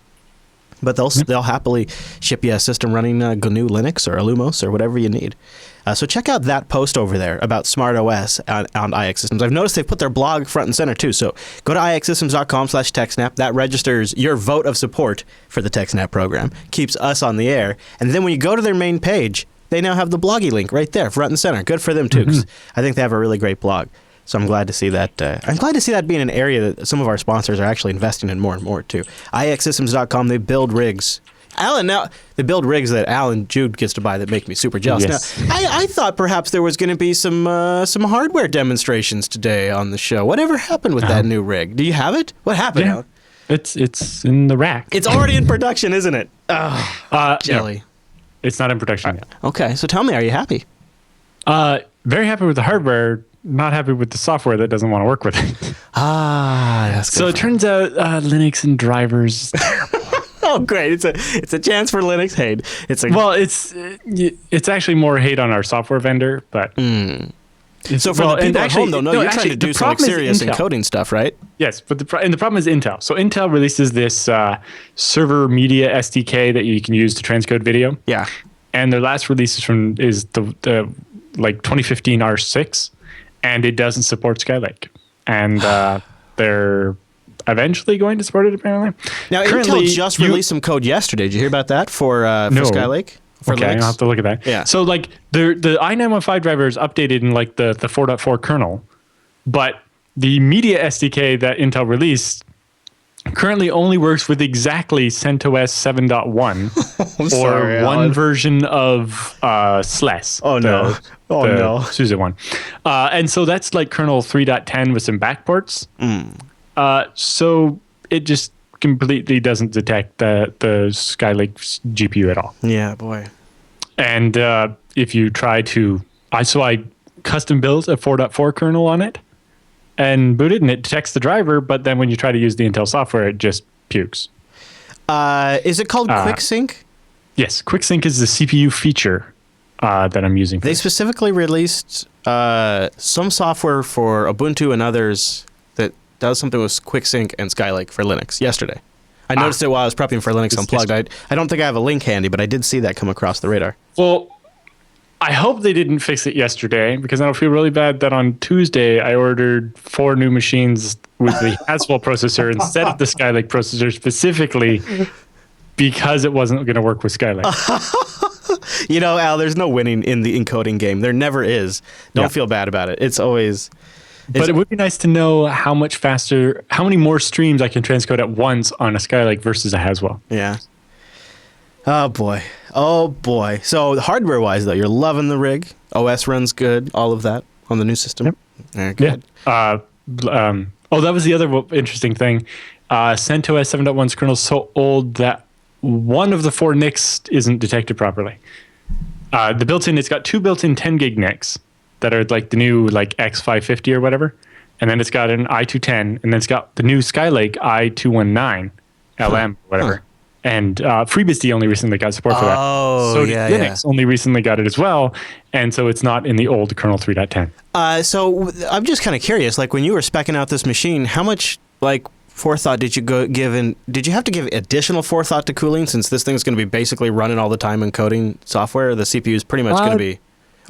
But they'll happily ship you a system running GNU Linux or Illumos or whatever you need. So check out that post over there about SmartOS on IX Systems. I've noticed they've put their blog front and center too. So go to ixsystems.com/TechSNAP. That registers your vote of support for the TechSNAP program, keeps us on the air. And then when you go to their main page, they now have the bloggy link right there, front and center. Good for them, too, 'cause I think they have a really great blog. So I'm glad to see that. I'm glad to see that being an area that some of our sponsors are actually investing in more and more, too. IXsystems.com, they build rigs. Alan, now, they build rigs that Alan Jude gets to buy that make me super jealous.
Yes.
Now, I thought perhaps there was going to be some hardware demonstrations today on the show. Whatever happened with that new rig? Do you have it? What happened, Alan?
It's in the rack.
It's already in production, isn't it? Oh, jelly.
No, it's not in production yet.
Okay, so tell me, are you happy?
Very happy with the hardware, not happy with the software that doesn't want to work with it.
That's good.
So it turns out Linux and drivers.
Oh, great! It's a chance for Linux hate.
It's actually more hate on our software vendor, but.
So for the people at home, though, you're trying to do some like serious encoding stuff, right?
Yes, but the problem is Intel. So Intel releases this server media SDK that you can use to transcode video.
Yeah.
And their last release is the like 2015 R6, and it doesn't support Skylake. And they're eventually going to support it, apparently.
Now, Intel just released some code yesterday. Did you hear about that for Skylake?
Okay, I'll have to look at that.
Yeah.
So like the i915 driver is updated in like the 4.4 kernel, but the media SDK that Intel released currently only works with exactly CentOS 7.1 or one version of SLES.
Oh no.
The SUSE one. And so that's like kernel 3.10 with some backports. So it just completely doesn't detect the Skylake GPU at all.
Yeah, boy.
And if you try to, I custom built a 4.4 kernel on it and booted, and it detects the driver, but then when you try to use the Intel software, it just pukes.
Is it called QuickSync?
Yes, QuickSync is the CPU feature that I'm using.
They specifically released some software for Ubuntu and others that does something with QuickSync and Skylake for Linux yesterday. I noticed it while I was prepping for Linux Unplugged. I don't think I have a link handy, but I did see that come across the radar.
Well, I hope they didn't fix it yesterday, because I don't feel really bad that on Tuesday I ordered 4 new machines with the Haswell processor instead of the Skylake processor, specifically because it wasn't going to work with Skylake.
You know, Al, there's no winning in the encoding game. There never is. Don't feel bad about it. It's always...
But it would be nice to know how much faster, how many more streams I can transcode at once on a Skylake versus a Haswell.
Yeah. Oh, boy. Oh, boy. So hardware-wise, though, you're loving the rig. OS runs good, all of that on the new system.
Yep.
Very good.
Yeah. That was the other interesting thing. CentOS 7.1's kernel is so old that one of the 4 NICs isn't detected properly. It's got 2 built-in 10 gig NICs that are like the new like X550 or whatever. And then it's got an i210, and then it's got the new Skylake i219 LM, whatever. And FreeBSD only recently got support for that.
Oh,
so Linux only recently got it as well, and so it's not in the old kernel 3.10.
So I'm just kind of curious, like when you were speccing out this machine, how much like forethought did you give in? Did you have to give additional forethought to cooling, since this thing's going to be basically running all the time encoding software? The CPU is pretty much going to be...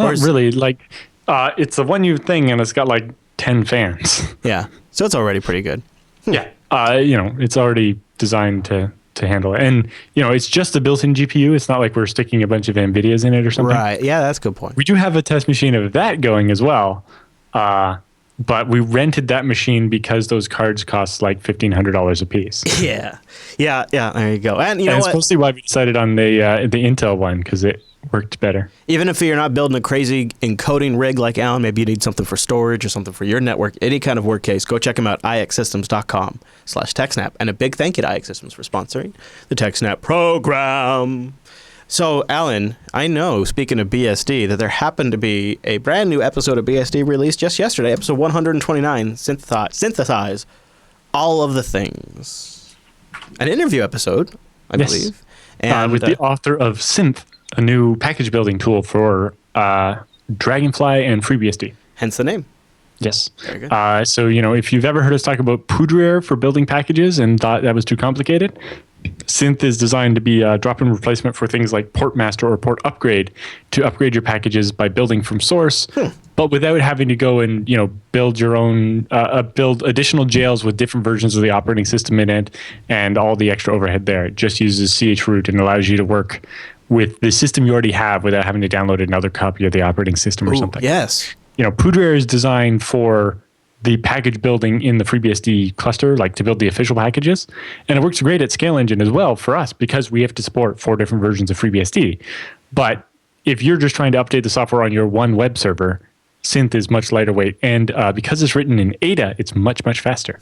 Not really. Like, it's a 1U thing, and it's got like 10 fans.
Yeah, so it's already pretty good.
Yeah. It's already designed to handle it. And, it's just a built-in GPU. It's not like we're sticking a bunch of NVIDIAs in it or something.
Right. Yeah, that's a good point.
We do have a test machine of that going as well. But we rented that machine because those cards cost like $1,500 a piece.
Yeah. There you go. And
it's mostly why we decided on the Intel one, because it worked better.
Even if you're not building a crazy encoding rig like Alan, maybe you need something for storage or something for your network, any kind of work case, go check them out, ixsystems.com/TechSNAP. And a big thank you to iX Systems for sponsoring the TechSNAP program. So, Alan, I know, speaking of BSD, that there happened to be a brand new episode of BSD released just yesterday, episode 129, Synthesize All of the Things. An interview episode, I believe.
And with the author of Synth, a new package building tool for Dragonfly and FreeBSD.
Hence the name.
Yes.
Very good.
So, if you've ever heard us talk about Poudre for building packages and thought that was too complicated, Synth is designed to be a drop-in replacement for things like Portmaster or Port Upgrade to upgrade your packages by building from source, but without having to go and build your own, build additional jails with different versions of the operating system in it and all the extra overhead there. It just uses chroot and allows you to work with the system you already have without having to download another copy of the operating system or something.
Yes.
Poodrare is designed for the package building in the FreeBSD cluster, like to build the official packages. And it works great at Scale Engine as well for us because we have to support 4 different versions of FreeBSD. But if you're just trying to update the software on your one web server, Synth is much lighter weight, and because it's written in Ada, it's much, much faster.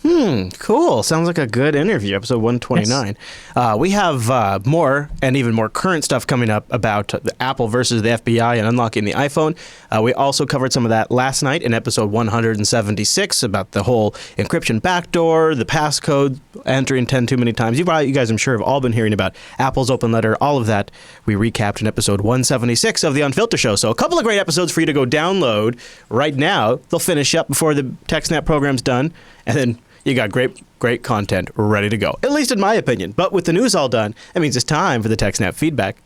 Cool. Sounds like a good interview, episode 129. Yes. We have more and even more current stuff coming up about the Apple versus the FBI and unlocking the iPhone. We also covered some of that last night in episode 176 about the whole encryption backdoor, the passcode, entering 10 too many times. You guys, I'm sure, have all been hearing about Apple's open letter, all of that we recapped in episode 176 of The Unfiltered Show. So a couple of great episodes for you to go download right now. They'll finish up before the TechSNAP program's done, and then you got great content ready to go, at least in my opinion. But with the news all done, that means it's time for the TechSNAP feedback.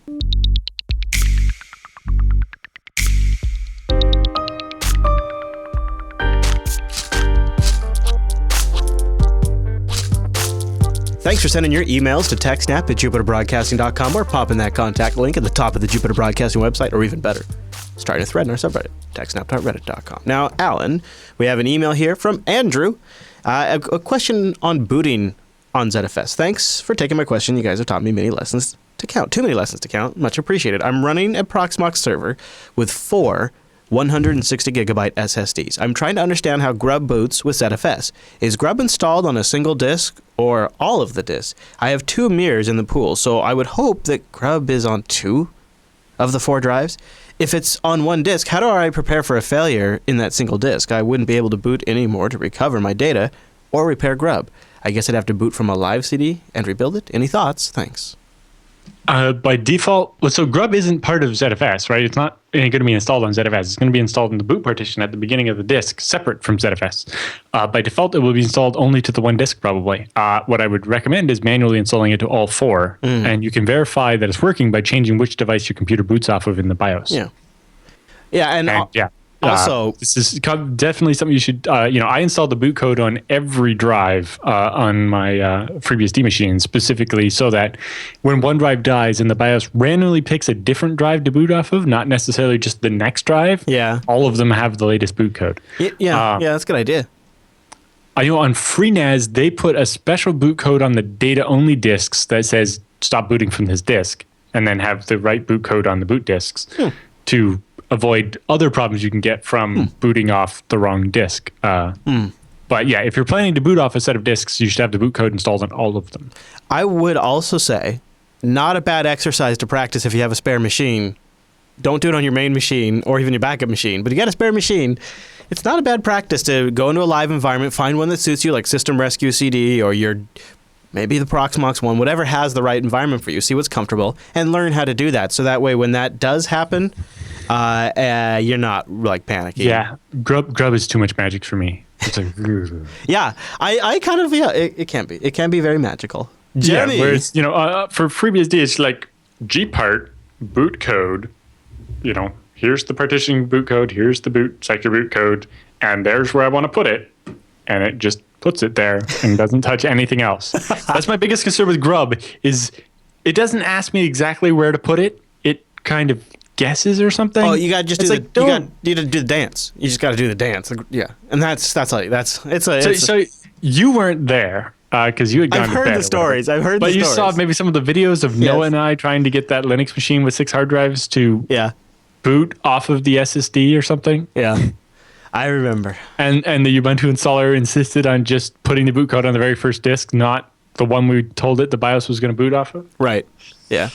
Thanks for sending your emails to TechSNAP at jupiterbroadcasting.com or pop in that contact link at the top of the Jupiter Broadcasting website, or even better, starting a thread in our subreddit, techsnap.reddit.com. Now, Alan, we have an email here from Andrew. A question on booting on ZFS. Thanks for taking my question. You guys have taught me many lessons to count. Too many lessons to count. Much appreciated. I'm running a Proxmox server with 4 160 gigabyte SSDs. I'm trying to understand how Grub boots with ZFS. Is Grub installed on a single disk or all of the disks? I have 2 mirrors in the pool, so I would hope that Grub is on 2 of the 4 drives. If it's on 1 disk, how do I prepare for a failure in that single disk? I wouldn't be able to boot anymore to recover my data or repair Grub. I guess I'd have to boot from a live CD and rebuild it. Any thoughts? Thanks.
By default, so Grub isn't part of ZFS, right? It's not going to be installed on ZFS. It's going to be installed in the boot partition at the beginning of the disk, separate from ZFS. By default, it will be installed only to the 1 disk, probably. What I would recommend is manually installing it to all 4, and you can verify that it's working by changing which device your computer boots off of in the BIOS. Also, this is definitely something you should, I installed the boot code on every drive on my FreeBSD machine, specifically so that when one drive dies and the BIOS randomly picks a different drive to boot off of, not necessarily just the next drive, all of them have the latest boot code.
That's a good idea.
I know on FreeNAS, they put a special boot code on the data-only disks that says stop booting from this disk, and then have the right boot code on the boot disks to avoid other problems you can get from booting off the wrong disk. But yeah, if you're planning to boot off a set of disks, you should have the boot code installed on all of them.
I would also say, not a bad exercise to practice if you have a spare machine. Don't do it on your main machine or even your backup machine. But if you got a spare machine, it's not a bad practice to go into a live environment, find one that suits you, like System Rescue CD or maybe the Proxmox one, whatever has the right environment for you. See what's comfortable and learn how to do that. So that way, when that does happen, you're not like panicking.
Yeah, Grub is too much magic for me. It's like,
I kind of, it can be. It can be very magical. Jenny.
Yeah, whereas, for FreeBSD, it's like gpart boot code, here's the partitioning boot code, here's the boot sector boot code, and there's where I want to put it. And it just puts it there and doesn't touch anything else. That's my biggest concern with Grub is it doesn't ask me exactly where to put it. It kind of guesses or something.
Oh, you got to just you got to do the dance. You just got to do the dance. Yeah. And that's
so you weren't there because you had gone to bed.
I've heard the stories.
But you saw maybe some of the videos of Noah and I trying to get that Linux machine with 6 hard drives to boot off of the SSD or something.
Yeah. I remember.
And the Ubuntu installer insisted on just putting the boot code on the very first disk, not the one we told it the BIOS was going to boot off of.
Right. Yeah.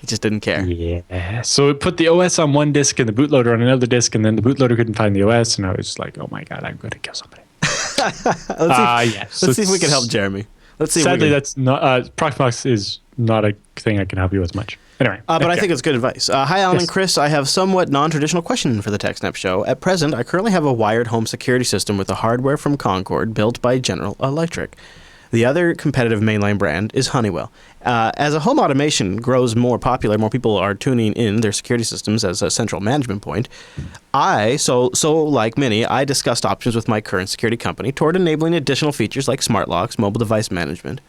It just didn't care.
Yeah. So it put the OS on one disk and the bootloader on another disk, and then the bootloader couldn't find the OS, and I was like, oh my God, I'm going to kill somebody.
Let's see if we can help Jeremy. Let's see.
Sadly, that's not Proxmox is not a thing I can help you with much. Anyway,
but I think it's good advice. Hi, Alan and Chris. I have somewhat non-traditional question for the TechSNAP show. At present, I currently have a wired home security system with the hardware from Concord built by General Electric. The other competitive mainline brand is Honeywell. As a home automation grows more popular, more people are tuning in their security systems as a central management point. So like many, I discussed options with my current security company toward enabling additional features like smart locks, mobile device management,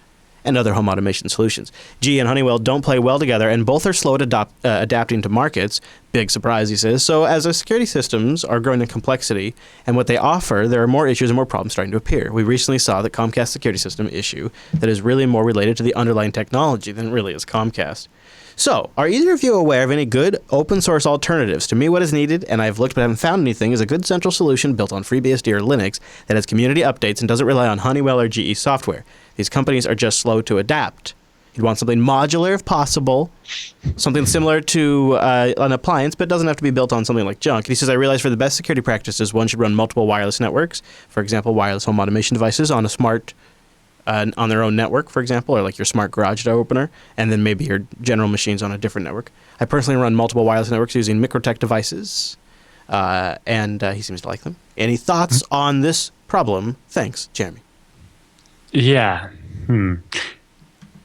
and other home automation solutions. GE and Honeywell don't play well together, and both are slow at adapting to markets. Big surprise, he says. So as the security systems are growing in complexity and what they offer, there are more issues and more problems starting to appear. We recently saw the Comcast security system issue that is really more related to the underlying technology than it really is Comcast. So, are either of you aware of any good open source alternatives? To me, what is needed, and I've looked but haven't found anything, is a good central solution built on FreeBSD or Linux that has community updates and doesn't rely on Honeywell or GE software. These companies are just slow to adapt. You'd want something modular if possible, something similar to an appliance, but doesn't have to be built on something like junk. And he says, I realize for the best security practices, one should run multiple wireless networks. For example, wireless home automation devices on a smart on their own network, for example, or like your smart garage door opener, and then maybe your general machines on a different network. I personally run multiple wireless networks using MikroTik devices, and he seems to like them. Any thoughts on this problem? Thanks, Jeremy.
Yeah.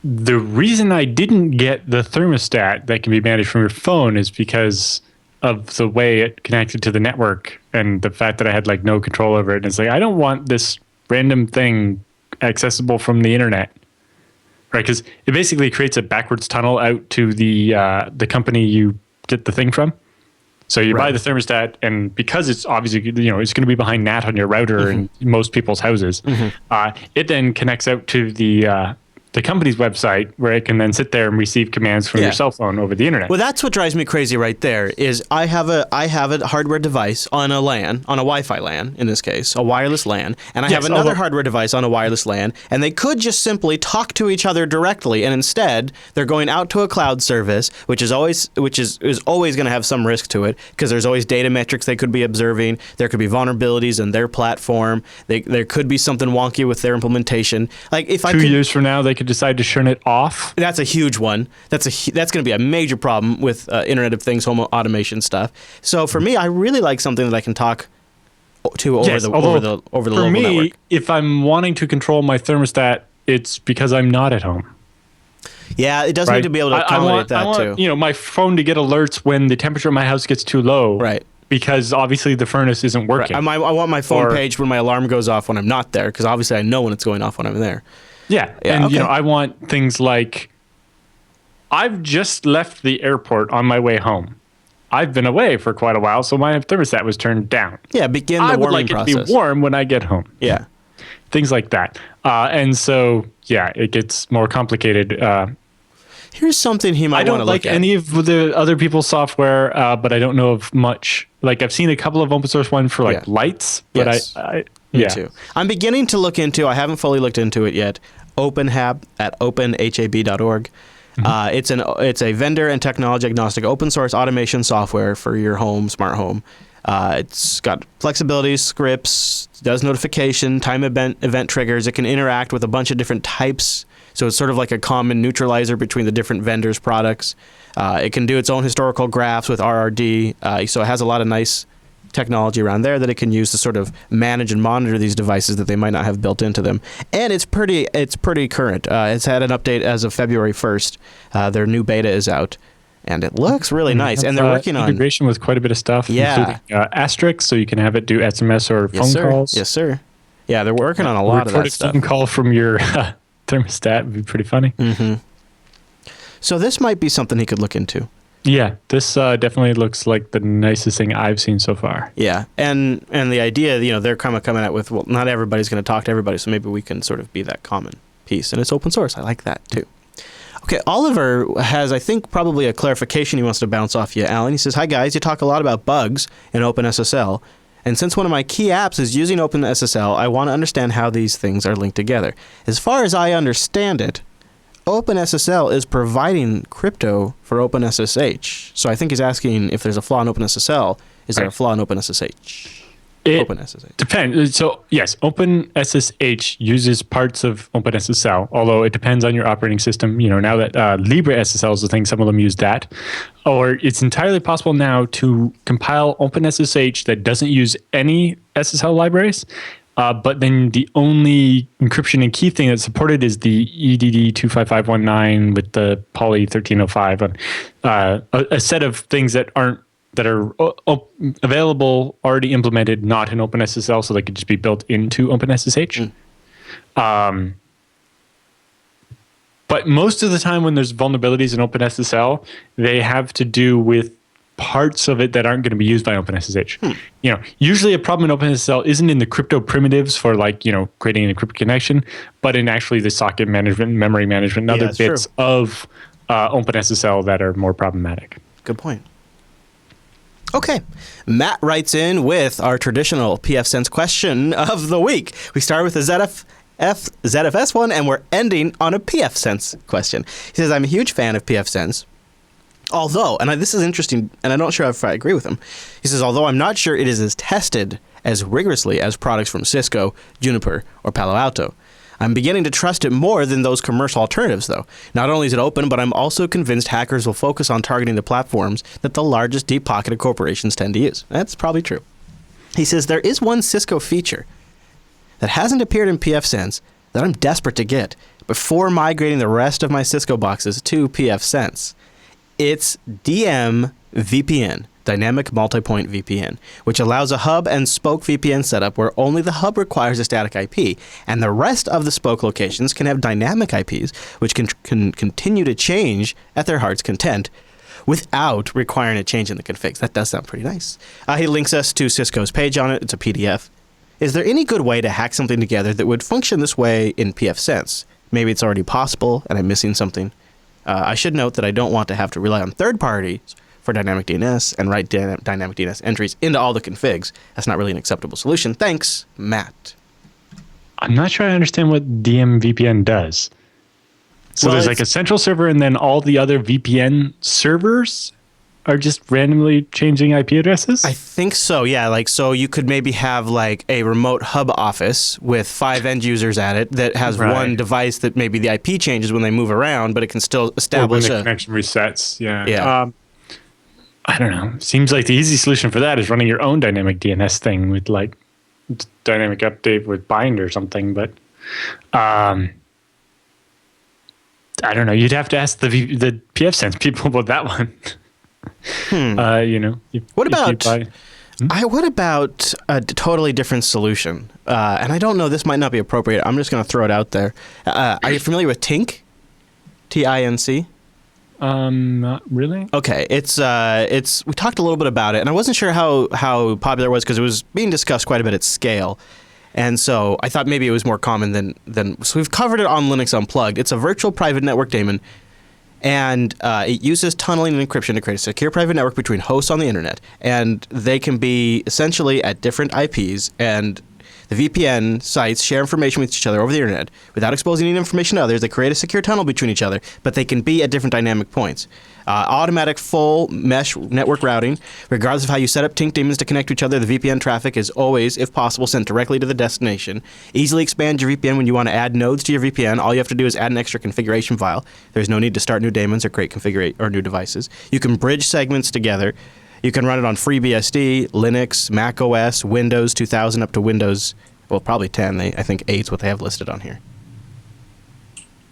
The reason I didn't get the thermostat that can be managed from your phone is because of the way it connected to the network and the fact that I had like no control over it. And it's like, I don't want this random thing accessible from the internet, right? Because it basically creates a backwards tunnel out to the company you get the thing from. So you buy the thermostat, and because it's obviously, it's going to be behind NAT on your router in most people's houses, it then connects out to the company's website, where it can then sit there and receive commands from your cell phone over the internet.
Well, that's what drives me crazy right there, is I have a hardware device on a LAN, on a Wi-Fi LAN in this case, a wireless LAN, and I have another hardware device on a wireless LAN, and they could just simply talk to each other directly, and instead they're going out to a cloud service, which is always going to have some risk to it, because there's always data metrics they could be observing. There could be vulnerabilities in their platform. There could be something wonky with their implementation. Like if
2 years from now, they could decide to turn it off.
That's a huge one. That's going to be a major problem with Internet of Things, home automation stuff. So for me, I really like something that I can talk to over the local network. For me,
if I'm wanting to control my thermostat, it's because I'm not at home.
Yeah, it does need to be able to accommodate
I want, my phone to get alerts when the temperature of my house gets too low.
Right.
Because obviously the furnace isn't working.
Right. I want my phone page when my alarm goes off when I'm not there, because obviously I know when it's going off when I'm there.
Yeah, and I want things like, I've just left the airport on my way home. I've been away for quite a while, so my thermostat was turned down.
Yeah, begin the warming process.
I would like it to be warm when I get home.
Yeah.
Things like that. And so, it gets more complicated.
Here's something he might want to look at.
I don't like any of the other people's software, but I don't know of much. Like, I've seen a couple of open source ones for lights, but
Me too. I'm beginning to look into, I haven't fully looked into it yet, OpenHab at openhab.org. It's a vendor and technology agnostic open source automation software for your home, smart home. It's got flexibility, scripts, does notification, time event triggers. It can interact with a bunch of different types. So it's sort of like a common neutralizer between the different vendors' products. It can do its own historical graphs with RRD. So it has a lot of nice technology around there that it can use to sort of manage and monitor these devices that they might not have built into them. And it's pretty current. It's had an update as of February 1st. Their new beta is out, and it looks really nice. And they're working on
integration with quite a bit of stuff, including Asterisk, so you can have it do SMS or phone calls.
Yes, sir. Yeah, they're working on a lot of that stuff.
A phone call from your thermostat would be pretty funny.
So this might be something he could look into.
Yeah, this definitely looks like the nicest thing I've seen so far.
Yeah, and the idea, they're kind of coming out with, well, not everybody's going to talk to everybody, so maybe we can sort of be that common piece. And it's open source. I like that, too. Okay, Oliver has, I think, probably a clarification he wants to bounce off you, Alan. He says, hi, guys. You talk a lot about bugs in OpenSSL. And since one of my key apps is using OpenSSL, I want to understand how these things are linked together. As far as I understand it, OpenSSL is providing crypto for OpenSSH. So I think he's asking if there's a flaw in OpenSSL. Is there a flaw in OpenSSH? OpenSSH.
Depends. So yes, OpenSSH uses parts of OpenSSL, although it depends on your operating system. Now that LibreSSL is the thing, some of them use that. Or it's entirely possible now to compile OpenSSH that doesn't use any SSL libraries. But then the only encryption and key thing that's supported is the EDD 25519 with the Poly 1305, a set of things that are available, already implemented, not in OpenSSL, so they could just be built into OpenSSH. But most of the time when there's vulnerabilities in OpenSSL, they have to do with parts of it that aren't going to be used by OpenSSH. Usually a problem in OpenSSL isn't in the crypto primitives for creating an encrypted connection, but in actually the socket management, memory management, and other bits of OpenSSL that are more problematic.
Good point. Okay. Matt writes in with our traditional pfSense question of the week. We start with the ZFS one, and we're ending on a pfSense question. He says, I'm a huge fan of pfSense. Although, and this is interesting, and I'm not sure if I agree with him. He says, although I'm not sure it is as tested as rigorously as products from Cisco, Juniper, or Palo Alto. I'm beginning to trust it more than those commercial alternatives, though. Not only is it open, but I'm also convinced hackers will focus on targeting the platforms that the largest deep-pocketed corporations tend to use. That's probably true. He says, there is one Cisco feature that hasn't appeared in pfSense that I'm desperate to get before migrating the rest of my Cisco boxes to pfSense. It's DMVPN, Dynamic Multipoint VPN, which allows a hub and spoke VPN setup where only the hub requires a static IP, and the rest of the spoke locations can have dynamic IPs, which can continue to change at their heart's content without requiring a change in the configs. That does sound pretty nice. He links us to Cisco's page on it. It's a PDF. Is there any good way to hack something together that would function this way in pfSense? Maybe it's already possible and I'm missing something. I should note that I don't want to have to rely on third parties for dynamic DNS and write dynamic DNS entries into all the configs. That's not really an acceptable solution. Thanks, Matt.
I'm not sure I understand what DMVPN does. So there's like a central server, and then all the other VPN servers are just randomly changing IP addresses?
I think so, yeah. So you could maybe have like a remote hub office with 5 end users at it that has one device that maybe the IP changes when they move around, but it can still establish
when the connection resets. Yeah. I don't know. Seems like the easy solution for that is running your own dynamic DNS thing with like dynamic update with bind or something, but I don't know. You'd have to ask the pfSense people about that one.
What about a totally different solution? And I don't know, this might not be appropriate. I'm just going to throw it out there. Are you familiar with Tink? Tinc?
Not really.
Okay, it's we talked a little bit about it, and I wasn't sure how popular it was because it was being discussed quite a bit at scale. And so I thought maybe it was more common than so we've covered it on Linux Unplugged. It's a virtual private network daemon. And it uses tunneling and encryption to create a secure private network between hosts on the internet. And they can be essentially at different IPs, and the VPN sites share information with each other over the internet. Without exposing any information to others, they create a secure tunnel between each other, but they can be at different dynamic points. Automatic full mesh network routing. Regardless of how you set up Tink daemons to connect to each other, the VPN traffic is always, if possible, sent directly to the destination. Easily expand your VPN when you want to add nodes to your VPN. All you have to do is add an extra configuration file. There's no need to start new daemons or create new devices. You can bridge segments together. You can run it on FreeBSD, Linux, Mac OS, Windows 2000 up to Windows, well, probably 10. I think 8 is what they have listed on here.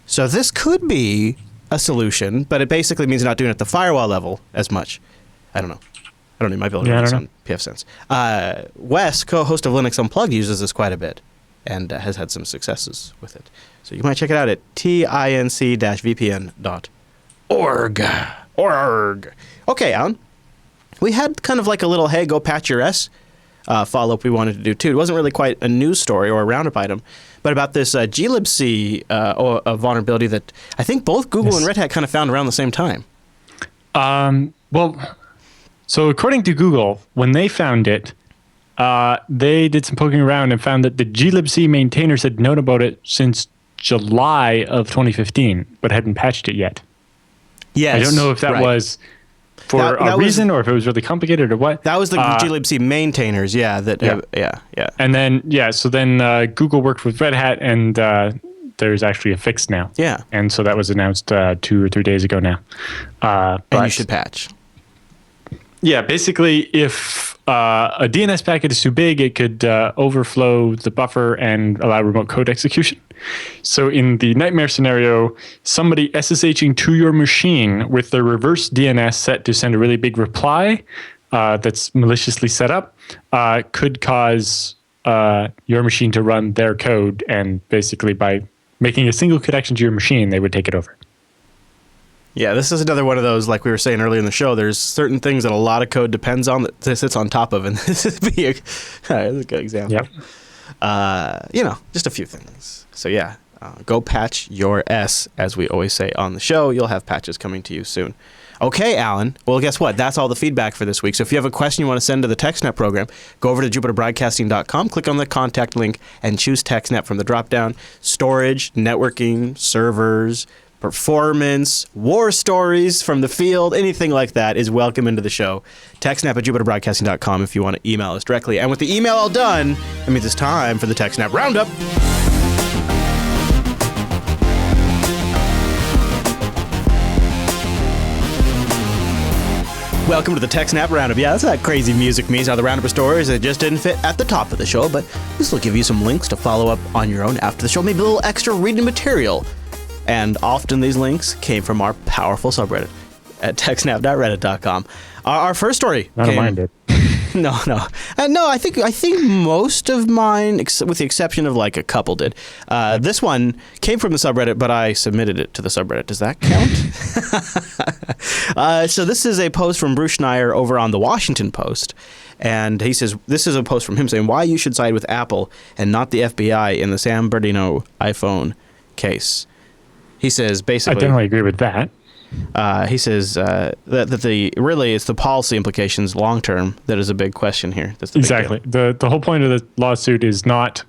So this could be a solution, but it basically means not doing it at the firewall level as much. I don't know. You might be able to run this on pfSense. Wes, co-host of Linux Unplugged, uses this quite a bit and has had some successes with it. So you might check it out at tinc-vpn.org. Okay, Alan. We had kind of like a little, hey, go patch your S follow-up we wanted to do, too. It wasn't really quite a news story or a roundup item, but about this glibc vulnerability that I think both Google and Red Hat kind of found around the same time.
So according to Google, when they found it, they did some poking around and found that the glibc maintainers had known about it since July of 2015, but hadn't patched it yet.
Yes,
I don't know if that was for a reason or if it was really complicated or what.
That was the glibc maintainers, yeah.
And then, so then Google worked with Red Hat, and there's actually a fix now.
Yeah.
And so that was announced 2 or 3 days ago now.
And you should patch.
Yeah, basically, if a DNS packet is too big, it could overflow the buffer and allow remote code execution. So in the nightmare scenario, somebody SSHing to your machine with the reverse DNS set to send a really big reply that's maliciously set up could cause your machine to run their code, and basically by making a single connection to your machine, they would take it over.
Yeah, this is another one of those, like we were saying earlier in the show, there's certain things that a lot of code depends on that this sits on top of, and this is a good example.
Yep.
Just a few things. So yeah, go patch your S, as we always say on the show. You'll have patches coming to you soon. Okay, Alan. Well, guess what? That's all the feedback for this week. So if you have a question you want to send to the TechSNAP program, go over to jupiterbroadcasting.com, click on the contact link, and choose TechSNAP from the drop-down. Storage, networking, servers, performance, war stories from the field, anything like that is welcome into the show. TechSNAP at jupiterbroadcasting.com if you want to email us directly. And with the email all done, that means it's time for the TechSNAP Roundup. Welcome to the TechSNAP Roundup. Yeah, that's what that crazy music means. Now, the roundup of stories that just didn't fit at the top of the show, but this will give you some links to follow up on your own after the show, maybe a little extra reading material. And often these links came from our powerful subreddit at techsnap.reddit.com. Our first story.
None of mine did.
No. I think most of mine, with the exception of like a couple, did. This one came from the subreddit, but I submitted it to the subreddit. Does that count? So this is a post from Bruce Schneier over on the Washington Post. And he says, this is a post from him saying why you should side with Apple and not the FBI in the San Bernardino iPhone case. He says basically...
I definitely agree with that.
He says that it's the policy implications long term that is a big question here. That's the
exactly. The whole point of the lawsuit is not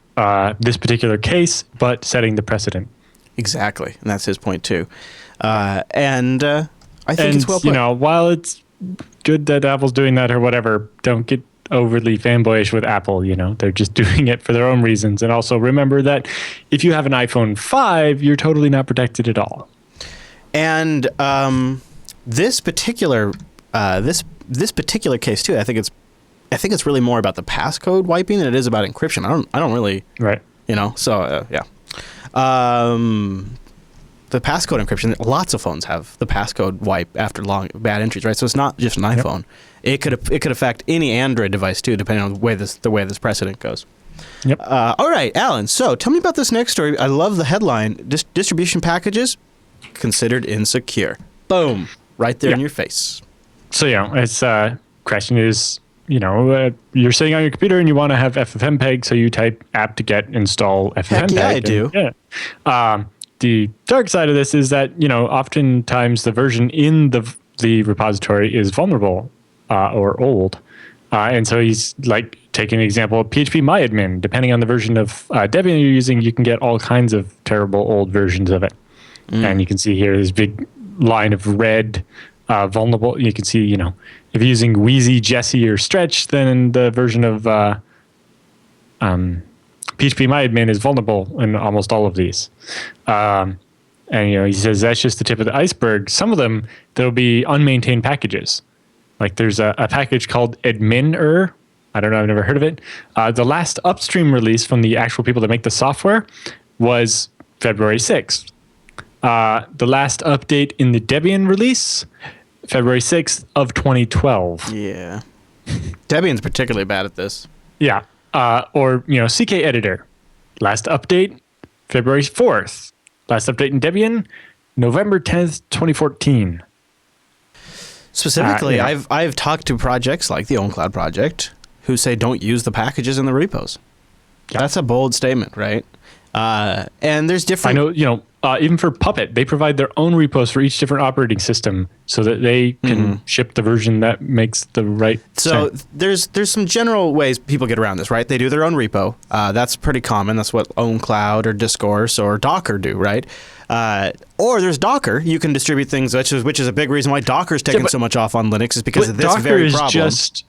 this particular case, but setting the precedent.
Exactly, and that's his point too. I think it's well put.
While it's good that Apple's doing that or whatever, don't get overly fanboyish with Apple. They're just doing it for their own reasons. And also remember that if you have an iPhone 5, you're totally not protected at all. And
this particular case too, I think it's really more about the passcode wiping than it is about encryption. I don't really,
right.
So yeah. The passcode encryption, lots of phones have the passcode wipe after long bad entries, right? So it's not just an iPhone. Yep. It could affect any Android device too, depending on the way this precedent goes.
Yep.
All right, Alan. So tell me about this next story. I love the headline: distribution packages considered insecure. Boom, right there in your face.
So it's question is, you're sitting on your computer and you want to have FFmpeg, so you type apt-get install FFmpeg.
Heck yeah, I do.
The dark side of this is that, oftentimes the version in the repository is vulnerable or old. And so he's like taking an example of phpMyAdmin. Depending on the version of Debian you're using, you can get all kinds of terrible old versions of it. And you can see here this big line of red vulnerable. You can see, if you're using Wheezy, Jessie, or Stretch, then the version of phpMyAdmin is vulnerable in almost all of these. And he says that's just the tip of the iceberg. Some of them, there'll be unmaintained packages. Like there's a package called admin-er. I don't know, I've never heard of it. The last upstream release from the actual people that make the software was February 6th. The last update in the Debian release, February 6th of 2012.
Yeah. Debian's particularly bad at this.
Yeah. Or CK Editor. Last update, February 4th. Last update in Debian, November 10th, 2014.
Specifically, I've talked to projects like the OwnCloud project who say don't use the packages in the repos. Yeah. That's a bold statement, right? And there's different...
I know, even for Puppet, they provide their own repos for each different operating system so that they can ship the version that makes the right sense.
There's some general ways people get around this, right? They do their own repo. That's pretty common. That's what OwnCloud or Discourse or Docker do, right? Or there's Docker. You can distribute things, which is a big reason why Docker's taken so much off on Linux is because of this
Docker
very problem.
Docker is just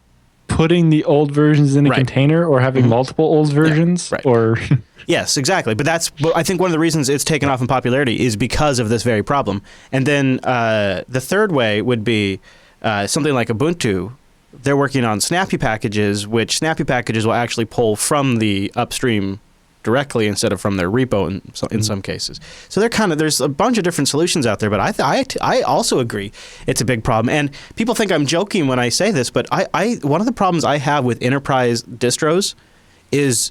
putting the old versions in a container or having multiple old versions or...
Yes, exactly. But I think one of the reasons it's taken off in popularity is because of this very problem. And then the third way would be something like Ubuntu. They're working on Snappy packages, which Snappy packages will actually pull from the upstream directly instead of from their repo in some cases. So there's a bunch of different solutions out there, but I also agree it's a big problem. And people think I'm joking when I say this, but one of the problems I have with enterprise distros is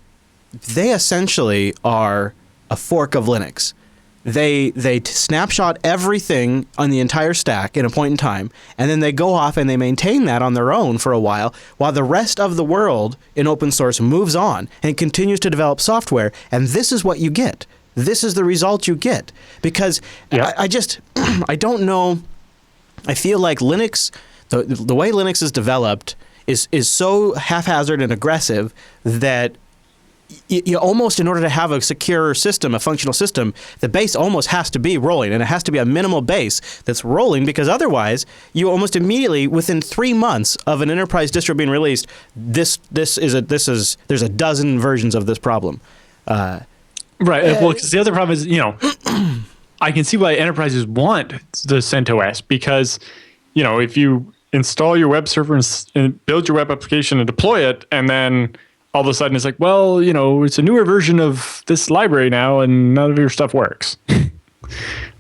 they essentially are a fork of Linux. they snapshot everything on the entire stack in a point in time, and then they go off and they maintain that on their own for a while the rest of the world in open source moves on and continues to develop software. And this is what you get. This is the result you get. Because I just, I don't know. I feel like Linux, the way Linux is developed is so haphazard and aggressive that you almost, in order to have a secure system, a functional system, the base almost has to be rolling, and it has to be a minimal base that's rolling, because otherwise you almost immediately, within 3 months of an enterprise distro being released, there's a dozen versions of this problem.
Right. Well, because the other problem is, I can see why enterprises want the CentOS, because, if you install your web server and build your web application and deploy it, and then all of a sudden it's like, well, it's a newer version of this library now and none of your stuff works.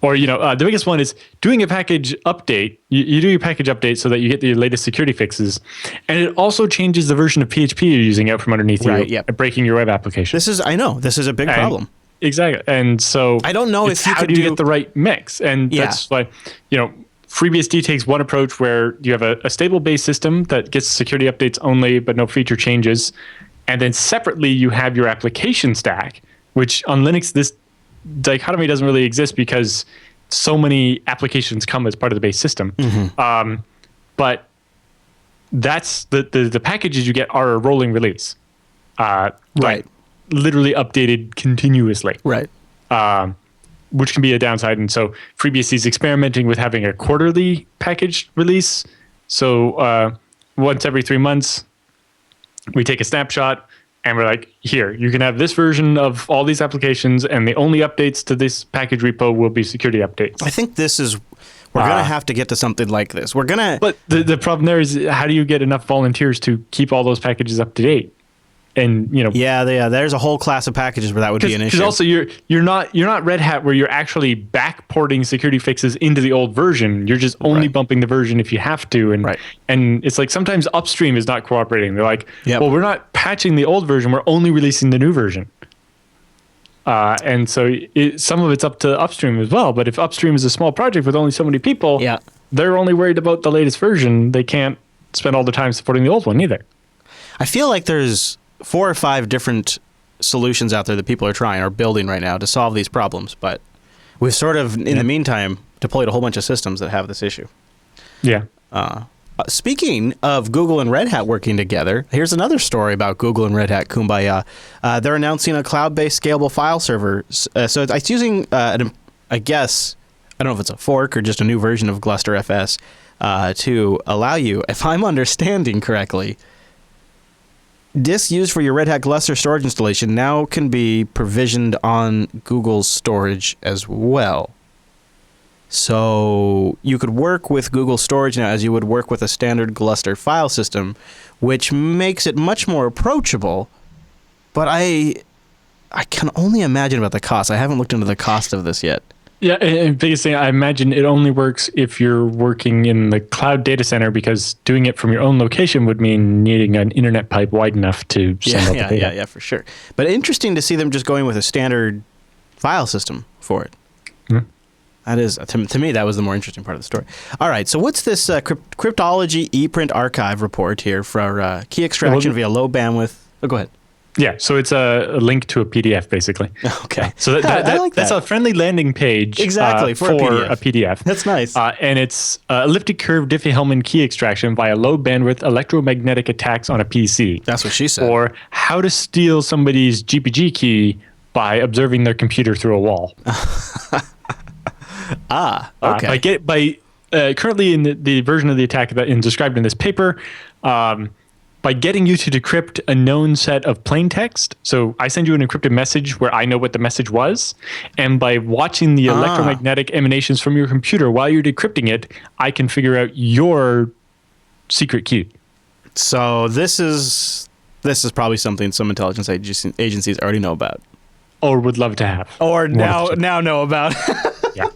Or, the biggest one is doing a package update. You do your package update so that you get the latest security fixes. And it also changes the version of PHP you're using out from underneath you, breaking your web application.
This is a big problem.
Exactly. And so
I don't know if you
how do you get the right mix? And that's why, FreeBSD takes one approach where you have a stable base system that gets security updates only, but no feature changes. And then separately, you have your application stack, which on Linux, this dichotomy doesn't really exist because so many applications come as part of the base system. Mm-hmm. But that's the packages you get are a rolling release.
Right.
Literally updated continuously.
Right.
Which can be a downside. And so FreeBSD is experimenting with having a quarterly package release. So once every 3 months, we take a snapshot and we're like, here, you can have this version of all these applications, and the only updates to this package repo will be security updates.
I think we're going to have to get to something like this. But
the problem there is, how do you get enough volunteers to keep all those packages up to date? And
there's a whole class of packages where that would be an issue.
Because also you're not Red Hat, where you're actually backporting security fixes into the old version. You're just only bumping the version if you have to, and it's like sometimes upstream is not cooperating. They're like, well, we're not patching the old version, we're only releasing the new version. And so some of it's up to upstream as well. But if upstream is a small project with only so many people, they're only worried about the latest version. They can't spend all the time supporting the old one either.
I feel like there's 4 or 5 different solutions out there that people are trying or building right now to solve these problems. But we've sort of, in the meantime, deployed a whole bunch of systems that have this issue. Yeah. Speaking of Google and Red Hat working together, here's another story about Google and Red Hat Kumbaya. They're announcing a cloud-based scalable file server. So it's using, I guess, I don't know if it's a fork or just a new version of Gluster FS to allow you, if I'm understanding correctly, disks used for your Red Hat Gluster storage installation now can be provisioned on Google's storage as well. So you could work with Google Storage now as you would work with a standard Gluster file system, which makes it much more approachable. But I can only imagine about the cost. I haven't looked into the cost of this yet.
Yeah, and biggest thing, I imagine it only works if you're working in the cloud data center, because doing it from your own location would mean needing an internet pipe wide enough to send out the data.
Yeah, for sure. But interesting to see them just going with a standard file system for it. Mm-hmm. That is, to me, that was the more interesting part of the story. All right, so what's this cryptology ePrint archive report here for key extraction via low bandwidth? Oh, go ahead.
Yeah, so it's a link to a PDF, basically.
Okay.
So that's a friendly landing page
for
a PDF.
That's nice.
And it's elliptic curve Diffie-Hellman key extraction via low bandwidth electromagnetic attacks on a PC.
That's what she said.
Or how to steal somebody's GPG key by observing their computer through a wall.
Okay.
Currently in the version of the attack that is described in this paper, by getting you to decrypt a known set of plain text. So I send you an encrypted message where I know what the message was. And by watching the electromagnetic emanations from your computer while you're decrypting it, I can figure out your secret key.
So this is probably something some intelligence agencies already know about.
Or would love to have.
Or now know about.
Yeah.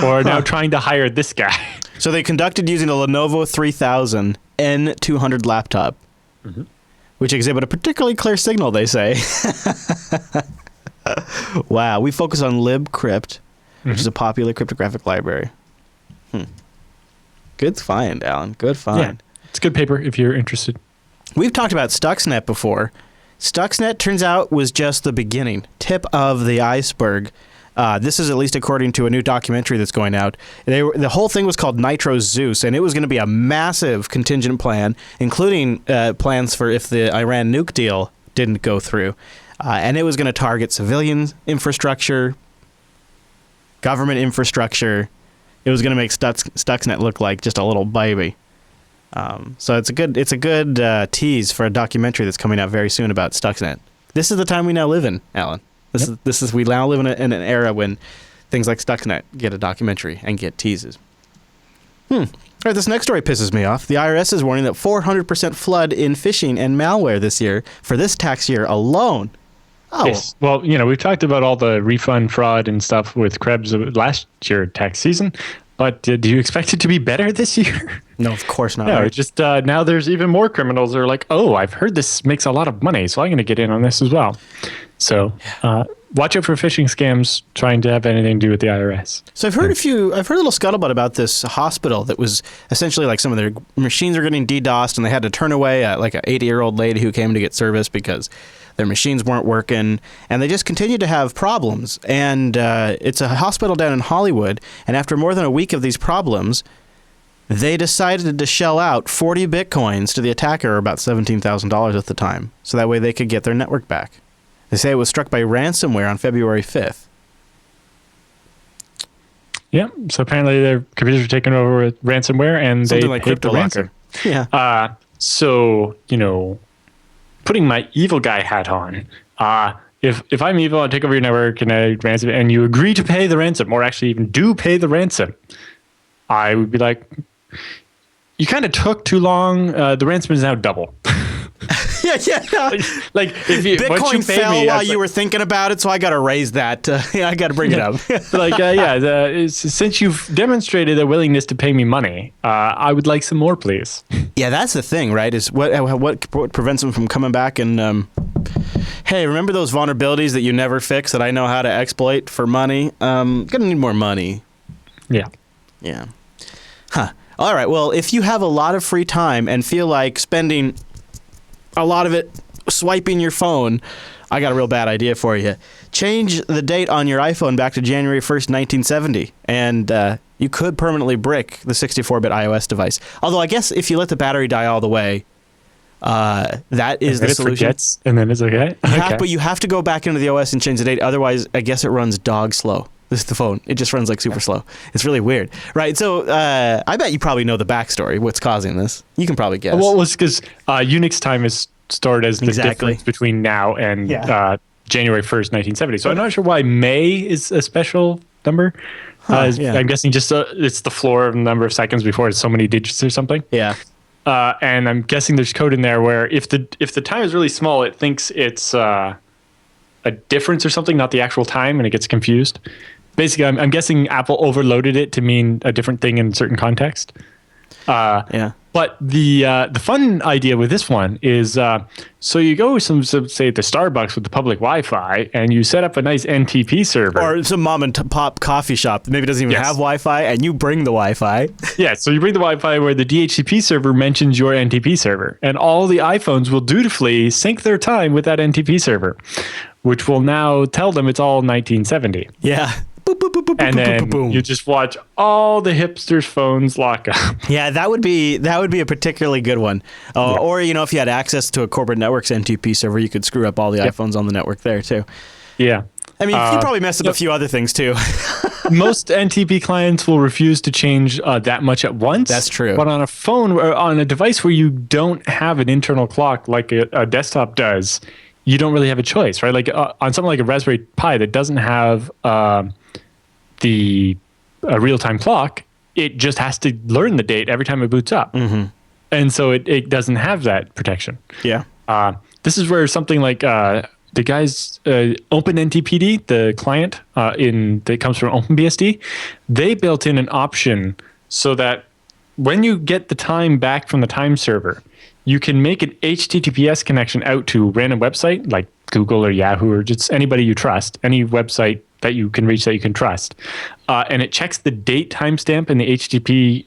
Or now trying to hire this guy.
So they conducted using a Lenovo 3000 N200 laptop, which exhibit a particularly clear signal, they say. Wow. We focus on libcrypt, which is a popular cryptographic library. Good find, Alan. Good find.
Yeah, it's good paper if you're interested.
We've talked about Stuxnet before. Stuxnet, turns out, was just the beginning, tip of the iceberg. This is at least according to a new documentary that's going out. The whole thing was called Nitro Zeus, and it was going to be a massive contingent plan, including plans for if the Iran nuke deal didn't go through. And it was going to target civilian infrastructure, government infrastructure. It was going to make Stuxnet look like just a little baby. So it's a good tease for a documentary that's coming out very soon about Stuxnet. This is the time we now live in, Alan. We now live in an era when things like Stuxnet get a documentary and get teases. All right, this next story pisses me off. The IRS is warning that 400% flood in phishing and malware this year for this tax year alone. Oh.
Yes. Well, we've talked about all the refund fraud and stuff with Krebs last year tax season, but do you expect it to be better this year?
No, of course not.
No,
right?
just now there's even more criminals that are like, oh, I've heard this makes a lot of money, so I'm going to get in on this as well. So watch out for phishing scams trying to have anything to do with the IRS.
So I've heard a little scuttlebutt about this hospital that was essentially like some of their machines are getting DDoSed, and they had to turn away like an 80-year-old lady who came to get service because their machines weren't working, and they just continued to have problems. And it's a hospital down in Hollywood, and after more than a week of these problems, they decided to shell out 40 bitcoins to the attacker, about $17,000 at the time, so that way they could get their network back. They say it was struck by ransomware on February 5th.
Yeah, so apparently their computers were taken over with ransomware, and
Something
they
like
paid the ransom.
Yeah.
So, putting my evil guy hat on, if I'm evil, I take over your network and I ransom it, and you agree to pay the ransom, or actually even do pay the ransom, I would be like, you kind of took too long. The ransom is now double.
Yeah.
Like if you,
Bitcoin
you
fell while you were thinking about it, so I got to raise that. I got to bring it up.
Since you've demonstrated a willingness to pay me money, I would like some more, please.
Yeah, that's the thing, right? Is what prevents them from coming back and, hey, remember those vulnerabilities that you never fix that I know how to exploit for money? Gonna need more money.
Yeah.
Yeah. Huh. All right. Well, if you have a lot of free time and feel like spending a lot of it swiping your phone, I got a real bad idea for you. Change the date on your iPhone back to January 1st, 1970, and you could permanently brick the 64-bit iOS device. Although I guess if you let the battery die all the way, that is the solution.
Forgets, and then it's okay.
But you have to go back into the OS and change the date. Otherwise, I guess it runs dog slow. This is the phone. It just runs like super slow. It's really weird. Right, so I bet you probably know the backstory, what's causing this. You can probably guess.
Well, it's because Unix time is stored as the difference between now and January 1st, 1970. So I'm not sure why May is a special number. I'm guessing just it's the floor of the number of seconds before it's so many digits or something.
Yeah.
And I'm guessing there's code in there where if the time is really small, it thinks it's a difference or something, not the actual time, and it gets confused. Basically, I'm guessing Apple overloaded it to mean a different thing in a certain context. But the fun idea with this one is, so you go some say at the Starbucks with the public Wi-Fi, and you set up a nice NTP server,
or some mom and pop coffee shop that maybe doesn't even have Wi-Fi, and you bring the Wi-Fi.
Yeah, so you bring the Wi-Fi where the DHCP server mentions your NTP server, and all the iPhones will dutifully sync their time with that NTP server, which will now tell them it's all 1970.
Yeah. Boop, boop, boop, boop,
and
boop,
then
boop, boop.
You just watch all the hipsters' phones lock up.
Yeah, that would be a particularly good one. Or if you had access to a corporate network's NTP server, you could screw up all the iPhones on the network there too.
Yeah.
I mean, you probably messed up a few other things too.
Most NTP clients will refuse to change that much at once.
That's true.
But on a phone or on a device where you don't have an internal clock like a desktop does, you don't really have a choice, right? Like on something like a Raspberry Pi that doesn't have the real-time clock, it just has to learn the date every time it boots up. Mm-hmm. And so it doesn't have that protection.
Yeah.
This is where something like the guys, OpenNTPD, the client that comes from OpenBSD, they built in an option so that when you get the time back from the time server, you can make an HTTPS connection out to a random website like Google or Yahoo or just anybody you trust, any website that you can reach that you can trust. And it checks the date timestamp in the HTTP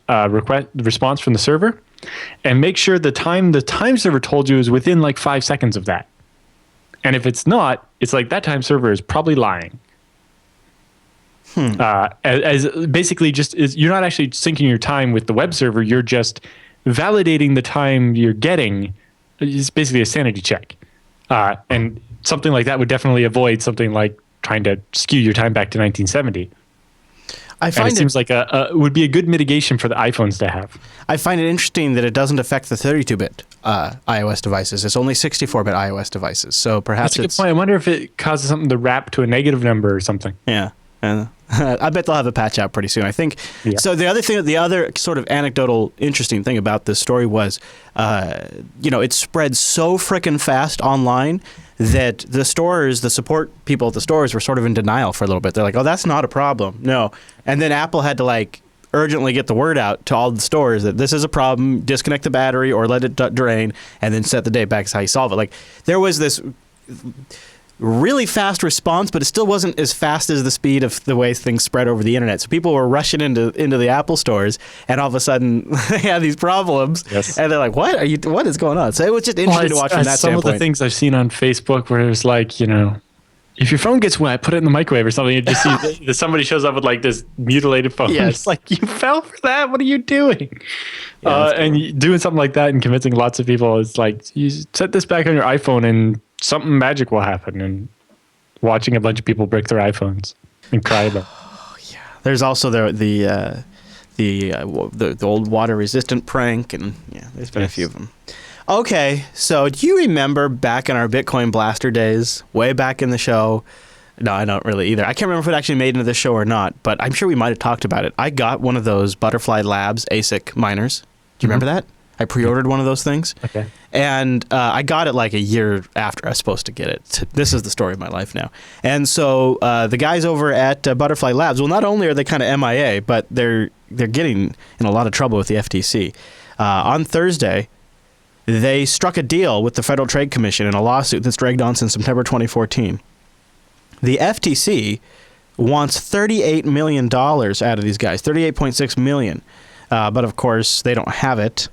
response from the server and make sure the time server told you is within like 5 seconds of that. And if it's not, it's like that time server is probably lying. As basically just is, you're not actually syncing your time with the web server. You're just validating the time you're getting. It's basically a sanity check. And something like that would definitely avoid something like trying to skew your time back to 1970.
I find
it seems like would be a good mitigation for the iPhones to have.
I find it interesting that it doesn't affect the 32-bit iOS devices. It's only 64-bit iOS devices. So perhaps
that's a good point. I wonder if it causes something to wrap to a negative number or something.
Yeah. I bet they'll have a patch out pretty soon. I think. Yeah. So the other sort of anecdotal interesting thing about this story was, it spread so frickin' fast online that the support people at the stores were sort of in denial for a little bit. They're like, "Oh, that's not a problem, no." And then Apple had to like urgently get the word out to all the stores that this is a problem. Disconnect the battery or let it drain, and then set the date back. Is how you solve it. Like there was this really fast response, but it still wasn't as fast as the speed of the way things spread over the internet. So people were rushing into the Apple stores, and all of a sudden they had these problems, yes. And they're like, "What is going on?" So it was just interesting to watch from that standpoint.
Some of the things I've seen on Facebook where it's like, if your phone gets wet, put it in the microwave or something. You just see somebody shows up with like this mutilated phone.
Yes.
It's like, you fell for that. What are you doing? Yeah, and doing something like that and convincing lots of people, it's like, you set this back on your iPhone and something magic will happen. And watching a bunch of people break their iPhones and cry about it.
Oh, yeah. There's also the old water resistant prank, and there's been a few of them. Okay, so do you remember back in our Bitcoin Blaster days, way back in the show? No, I don't really either. I can't remember if it actually made into the show or not, but I'm sure we might have talked about it. I got one of those Butterfly Labs ASIC miners. Do you remember that? I pre-ordered one of those things.
Okay.
And I got it like a year after I was supposed to get it. This is the story of my life now. And so the guys over at Butterfly Labs, well, not only are they kind of MIA, but they're getting in a lot of trouble with the FTC. On Thursday, they struck a deal with the Federal Trade Commission in a lawsuit that's dragged on since September 2014. The FTC wants $38 million out of these guys, $38.6 million. But of course, they don't have it.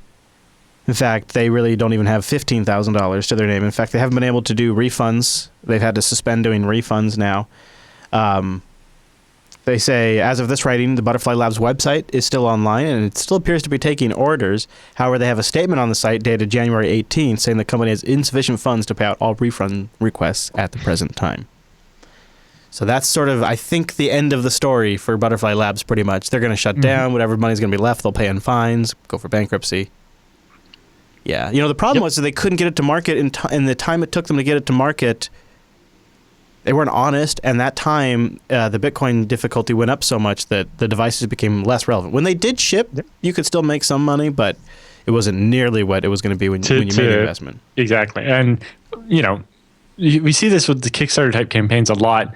In fact, they really don't even have $15,000 to their name. In fact, they haven't been able to do refunds. They've had to suspend doing refunds now. They say, as of this writing, the Butterfly Labs website is still online, and it still appears to be taking orders. However, they have a statement on the site dated January 18th saying the company has insufficient funds to pay out all refund requests at the present time. So that's sort of, I think, the end of the story for Butterfly Labs pretty much. They're going to shut down. Whatever money's going to be left, they'll pay in fines, go for bankruptcy. Yeah. The problem was that they couldn't get it to market in the time it took them to get it to market. They weren't honest, and that time, the Bitcoin difficulty went up so much that the devices became less relevant. When they did ship, you could still make some money, but it wasn't nearly what it was going to be when you made the investment.
Exactly. And, we see this with the Kickstarter type campaigns a lot.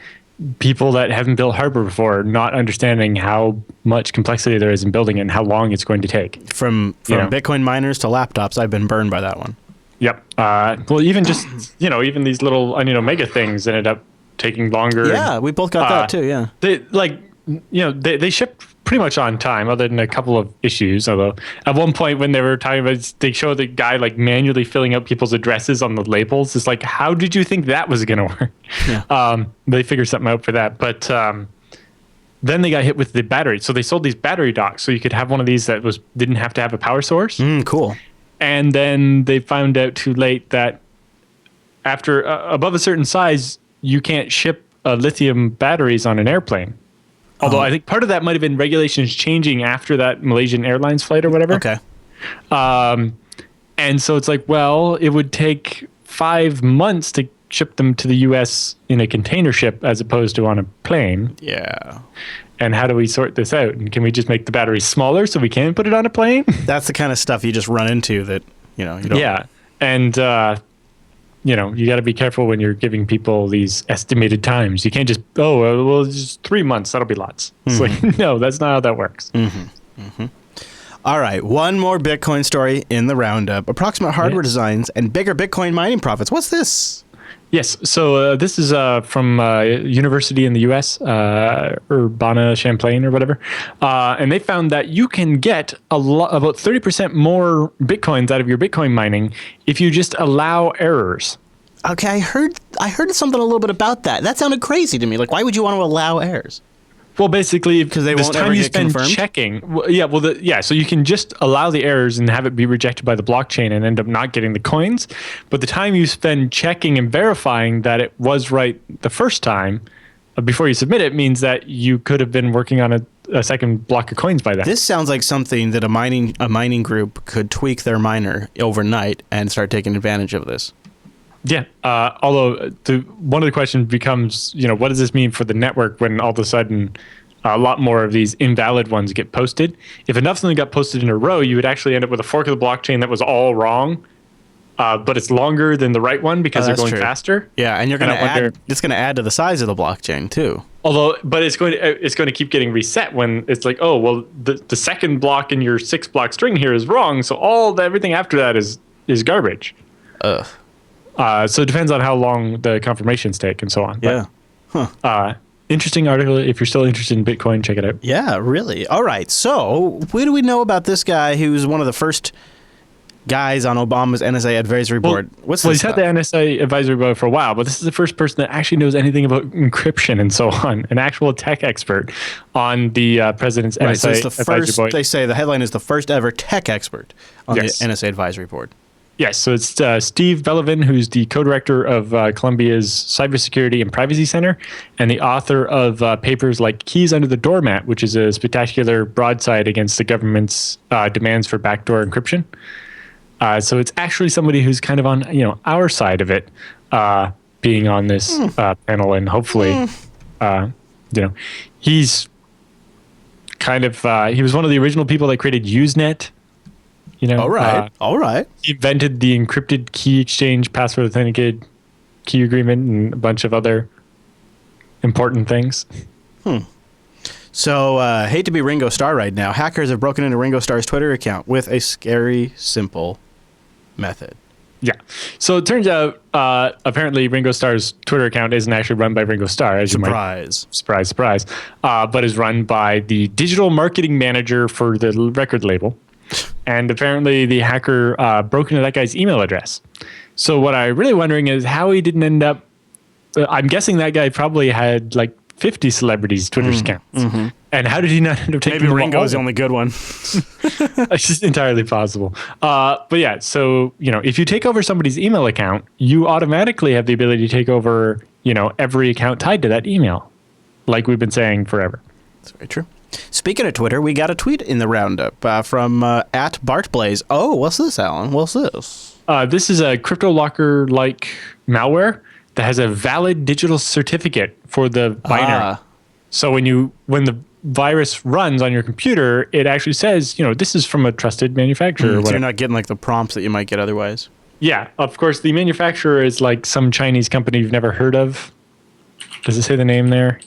People that haven't built hardware before not understanding how much complexity there is in building it and how long it's going to take.
From Bitcoin miners to laptops, I've been burned by that one.
Yep. Well, even just, even these little Onion Omega things ended up taking longer.
Yeah, we both got that too, yeah.
They shipped pretty much on time other than a couple of issues. Although at one point when they were talking about, they showed the guy like manually filling out people's addresses on the labels. It's like, how did you think that was going to work? Yeah. They figured something out for that. But then they got hit with the battery. So they sold these battery docks. So you could have one of these that didn't have to have a power source.
Cool.
And then they found out too late that after above a certain size, you can't ship lithium batteries on an airplane. Although I think part of that might have been regulations changing after that Malaysian Airlines flight or whatever.
Okay.
And so it's like, well, it would take 5 months to ship them to the U.S. in a container ship as opposed to on a plane.
Yeah.
And how do we sort this out? And can we just make the batteries smaller so we can put it on a plane?
That's the kind of stuff you just run into that, you don't.
Yeah. And, you got to be careful when you're giving people these estimated times. You can't just, just 3 months. That'll be lots. It's like, no, that's not how that works.
All right, one more Bitcoin story in the roundup. Approximate hardware designs and bigger Bitcoin mining profits. What's this?
Yes. So this is from university in the U.S., Urbana-Champaign or whatever, and they found that you can get about 30% more Bitcoins out of your Bitcoin mining if you just allow errors.
Okay, I heard something a little bit about that. That sounded crazy to me. Like, why would you want to allow errors?
Well, basically,
because they won't
time
ever
you
get
spend
confirmed?
checking. So you can just allow the errors and have it be rejected by the blockchain and end up not getting the coins. But the time you spend checking and verifying that it was right the first time before you submit it means that you could have been working on a second block of coins by then.
This sounds like something that a mining group could tweak their miner overnight and start taking advantage of this.
Yeah. Although one of the questions becomes, what does this mean for the network when all of a sudden a lot more of these invalid ones get posted? If enough of them got posted in a row, you would actually end up with a fork of the blockchain that was all wrong, but it's longer than the right one because they're going faster.
Yeah, and it's going to add to the size of the blockchain too.
But it's going to keep getting reset when it's like, oh, well, the second block in your 6-block string here is wrong, so everything after that is garbage.
Ugh.
So it depends on how long the confirmations take and so on.
Yeah.
Interesting article. If you're still interested in Bitcoin, check it out.
Yeah, really. All right. So what do we know about this guy who's one of the first guys on Obama's NSA advisory board?
He's had the NSA advisory board for a while, but this is the first person that actually knows anything about encryption and so on. An actual tech expert on the president's NSA advisory board.
They say the headline is the first ever tech expert on the NSA advisory board.
Yes, so it's Steve Bellovin, who's the co-director of Columbia's Cybersecurity and Privacy Center, and the author of papers like Keys Under the Doormat, which is a spectacular broadside against the government's demands for backdoor encryption. So it's actually somebody who's kind of on our side of it, being on this panel, and hopefully, he's kind of he was one of the original people that created Usenet.
All right.
He invented the encrypted key exchange, password authenticated key agreement, and a bunch of other important things.
So, hate to be Ringo Starr right now. Hackers have broken into Ringo Starr's Twitter account with a scary, simple method.
Yeah. So it turns out, apparently, Ringo Starr's Twitter account isn't actually run by Ringo Starr.
Surprise,
but is run by the digital marketing manager for the record label. And apparently the hacker broke into that guy's email address. So what I'm really wondering is how he didn't end up... I'm guessing that guy probably had like 50 celebrities' Twitter accounts. Mm-hmm. And how did he not end up taking...
Maybe Ringo was the only good one.
It's just entirely possible. But yeah, so, if you take over somebody's email account, you automatically have the ability to take over, every account tied to that email, like we've been saying forever.
That's very true. Speaking of Twitter, we got a tweet in the roundup from at BartBlaze. Oh, what's this, Alan? What's this?
This is a CryptoLocker-like malware that has a valid digital certificate for the binary. So when the virus runs on your computer, it actually says, this is from a trusted manufacturer.
So you're not getting like the prompts that you might get otherwise.
Yeah, of course, the manufacturer is like some Chinese company you've never heard of. Does it say the name there?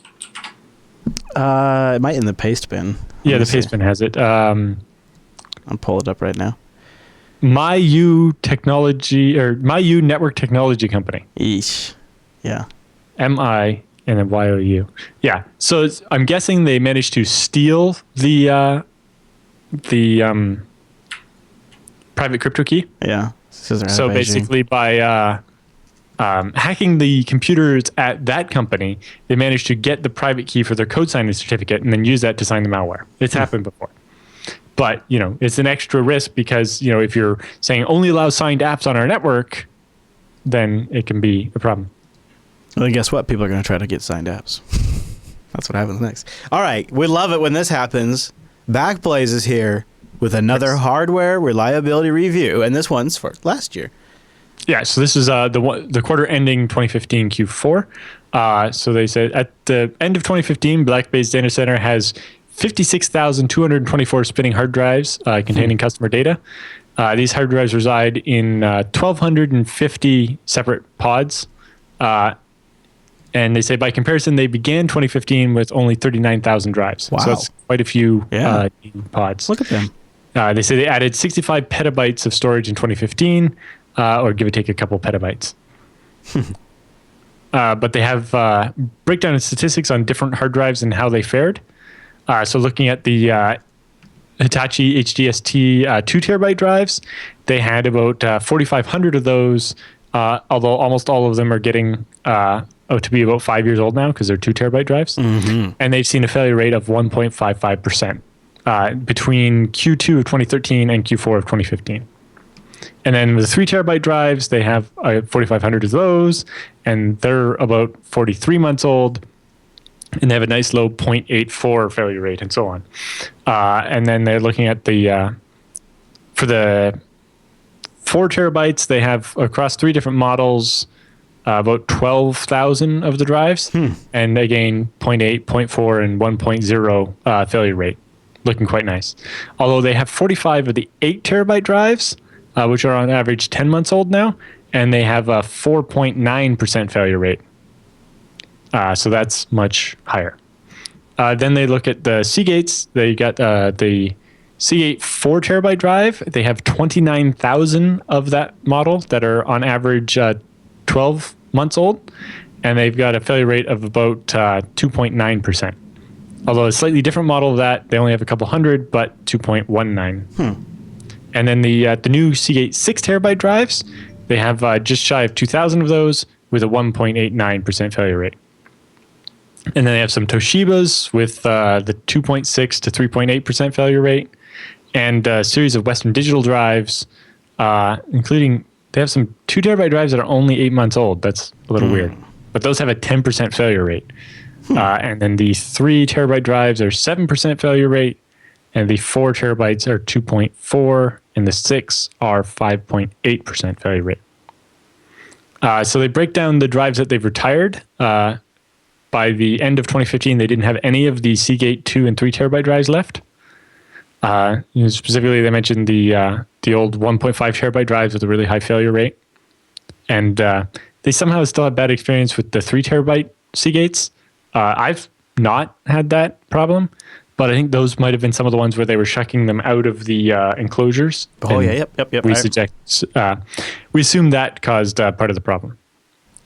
It might in the paste bin.
Yeah, the paste bin has it.
I'll pull it up right now.
MyU Network Technology Company.
Eesh. Yeah.
MI and then YOU. Yeah. So I'm guessing they managed to steal the private crypto key.
Yeah.
So basically by hacking the computers at that company, they managed to get the private key for their code signing certificate and then use that to sign the malware. It's happened before. But, it's an extra risk because, if you're saying only allow signed apps on our network, then it can be a problem.
Well, then guess what? People are going to try to get signed apps. That's what happens next. All right. We love it when this happens. Backblaze is here with another hardware reliability review, and this one's for last year.
Yeah, so this is the quarter ending 2015 Q4. So they said at the end of 2015, Backblaze Data Center has 56,224 spinning hard drives containing customer data. These hard drives reside in 1,250 separate pods. And they say by comparison, they began 2015 with only 39,000 drives.
Wow.
So that's quite a few pods.
Look at them.
They say they added 65 petabytes of storage in 2015, or give or take a couple petabytes. But they have breakdown of statistics on different hard drives and how they fared. So looking at the Hitachi HDST 2 terabyte drives, they had about 4,500 of those, although almost all of them are getting to be about 5 years old now because they're 2 terabyte drives. Mm-hmm. And they've seen a failure rate of 1.55% between Q2 of 2013 and Q4 of 2015. And then with the 3 terabyte drives, they have 4,500 of those, and they're about 43 months old. And they have a nice low 0.84 failure rate and so on. And then they're looking at for the 4 terabytes, they have across 3 different models, about 12,000 of the drives. And again, 0.8, 0.4, and 1.0 failure rate. Looking quite nice. Although they have 45 of the 8 terabyte drives, which are on average 10 months old now, and they have a 4.9% failure rate. So that's much higher. Then they look at the Seagates. They got the Seagate 4 terabyte drive. They have 29,000 of that model that are on average 12 months old, and they've got a failure rate of about 2.9%. Although a slightly different model of that, they only have a couple hundred, but 2.19. And then the new Seagate 6 terabyte drives, they have just shy of 2,000 of those with a 1.89% failure rate. And then they have some Toshibas with the 2.6 to 3.8% failure rate, and a series of Western Digital drives, including they have some 2 terabyte drives that are only 8 months old. That's a little weird, but those have a 10% failure rate. And then the 3 terabyte drives are 7% failure rate, and the 4 terabytes are 2.4, and the 6 are 5.8% failure rate. So they break down the drives that they've retired. By the end of 2015, they didn't have any of the Seagate 2 and 3 terabyte drives left. Specifically, they mentioned the old 1.5 terabyte drives with a really high failure rate. And they somehow still have bad experience with the 3 terabyte Seagates. I've not had that problem, but I think those might have been some of the ones where they were shucking them out of the enclosures.
Oh, yeah, yep.
We assume that caused part of the problem.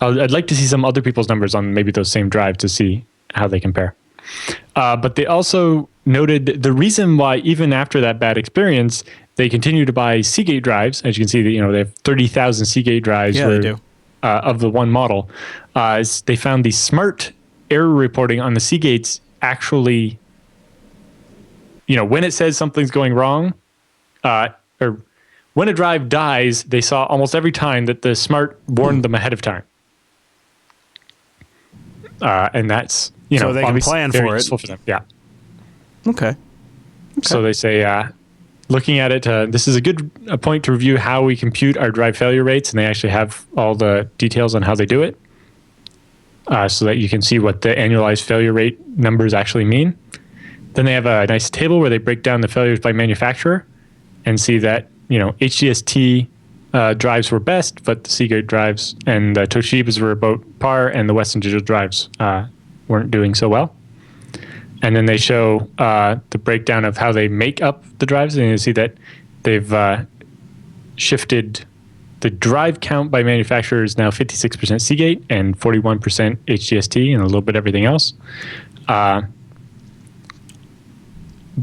I'd like to see some other people's numbers on maybe those same drives to see how they compare. But they also noted the reason why even after that bad experience, they continue to buy Seagate drives. As you can see, they have 30,000 Seagate drives
they do.
Of the one model. They found the smart error reporting on the Seagates actually, when it says something's going wrong, or when a drive dies, they saw almost every time that the smart warned them ahead of time. And that's,
so they can plan for it.
For them. Yeah.
Okay.
So they say, looking at it, this is a good point to review how we compute our drive failure rates, and they actually have all the details on how they do it, so that you can see what the annualized failure rate numbers actually mean. Then they have a nice table where they break down the failures by manufacturer and see that, HDST drives were best, but the Seagate drives and the Toshibas were about par, and the Western Digital drives weren't doing so well. And then they show the breakdown of how they make up the drives, and you see that they've shifted the drive count by manufacturer is now 56% Seagate and 41% HDST, and a little bit everything else. But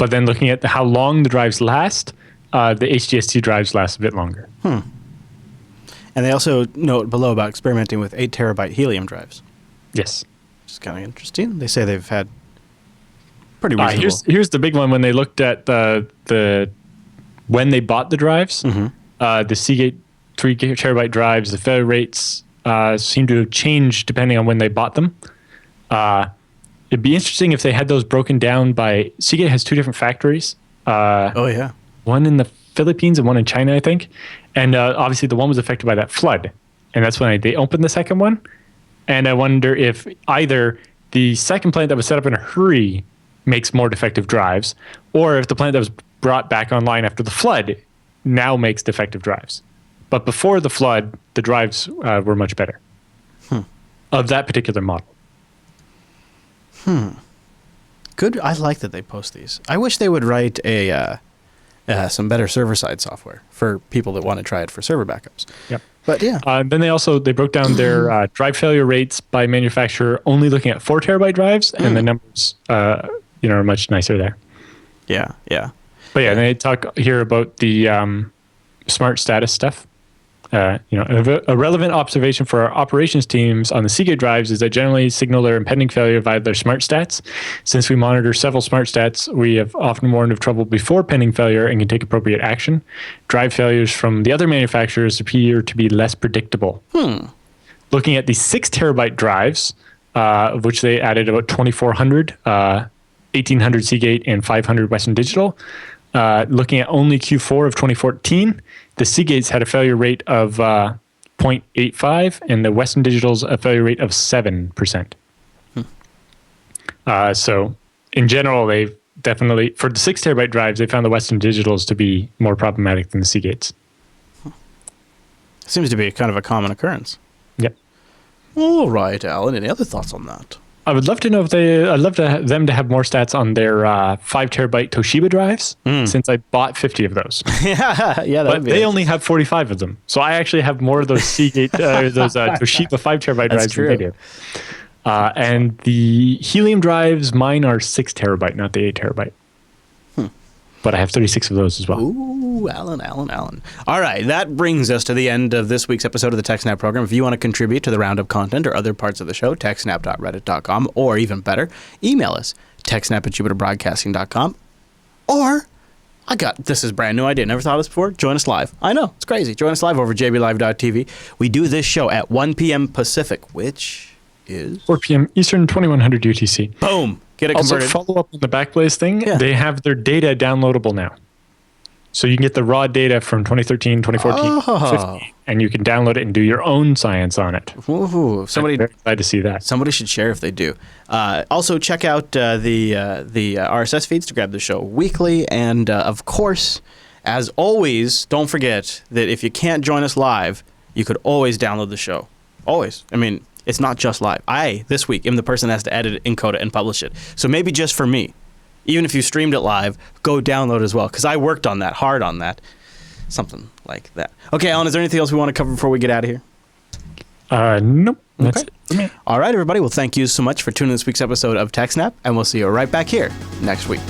then looking at how long the drives last, the HDST drives last a bit longer.
And they also note below about experimenting with 8 terabyte helium drives.
Yes.
Which is kind of interesting. They say they've had pretty reasonable.
Here's the big one. When they looked at when they bought the drives, the Seagate 3 terabyte drives, the failure rates seem to have changed depending on when they bought them. It'd be interesting if they had those broken down by... Seagate has 2 different factories. One in the Philippines and one in China, I think. And obviously the one was affected by that flood. And that's when they opened the second one. And I wonder if either the second plant that was set up in a hurry makes more defective drives, or if the plant that was brought back online after the flood now makes defective drives. But before the flood, the drives were much better of that particular model.
Good. I like that they post these. I wish they would write an some better server-side software for people that want to try it for server backups.
Yep.
But yeah.
Then they broke down their drive failure rates by manufacturer, only looking at 4 terabyte drives, and the numbers are much nicer there.
Yeah, yeah.
But yeah, they talk here about the smart status stuff. A relevant observation for our operations teams on the Seagate drives is that generally signal their impending failure via their smart stats. Since we monitor several smart stats, we have often warned of trouble before pending failure and can take appropriate action. Drive failures from the other manufacturers appear to be less predictable. Looking at the 6 terabyte drives, of which they added about 2,400, 1,800 Seagate and 500 Western Digital. Looking at only Q4 of 2014, the Seagates had a failure rate of 0.85, and the Western Digital's a failure rate of 7%. So in general, they've definitely, for the 6 terabyte drives, they found the Western Digitals to be more problematic than the Seagates.
Seems to be kind of a common occurrence.
Yep.
All right, Alan. Any other thoughts on that?
I would love to know if I'd love them to have more stats on their 5 terabyte Toshiba drives, since I bought 50 of those.
yeah.
But they only have 45 of them, so I actually have more of those Seagate, those Toshiba 5 terabyte drives than they do. And the Helium drives, mine are 6 terabyte, not the 8 terabyte. But I have 36 of those as well.
Ooh, Alan. All right, that brings us to the end of this week's episode of the TechSNAP program. If you want to contribute to the roundup content or other parts of the show, techsnap.reddit.com, or even better, email us, techsnap@jupiterbroadcasting.com. Or, this is a brand new idea. Never thought of this before. Join us live. I know, it's crazy. Join us live over jblive.tv. We do this show at 1 p.m. Pacific, which is
4 p.m. Eastern, 2100 UTC.
Boom. Get it
also,
converted.
follow up on the Backblaze thing. Yeah. They have their data downloadable now. So you can get the raw data from 2013, 2014, 2015, and you can download it and do your own science on it.
Ooh,
I'm very glad to see that.
Somebody should share if they do. Also, check out the RSS feeds to grab the show weekly. And, of course, as always, don't forget that if you can't join us live, you could always download the show. Always. I mean, it's not just live. I, this week, am the person that has to edit it, encode it, and publish it. So maybe just for me, even if you streamed it live, go download as well, because I worked on that, hard on that. Something like that. Okay, Alan, is there anything else we want to cover before we get out of here?
Nope. That's it for me.
All right, everybody. Well, thank you so much for tuning in this week's episode of TechSNAP, and we'll see you right back here next week.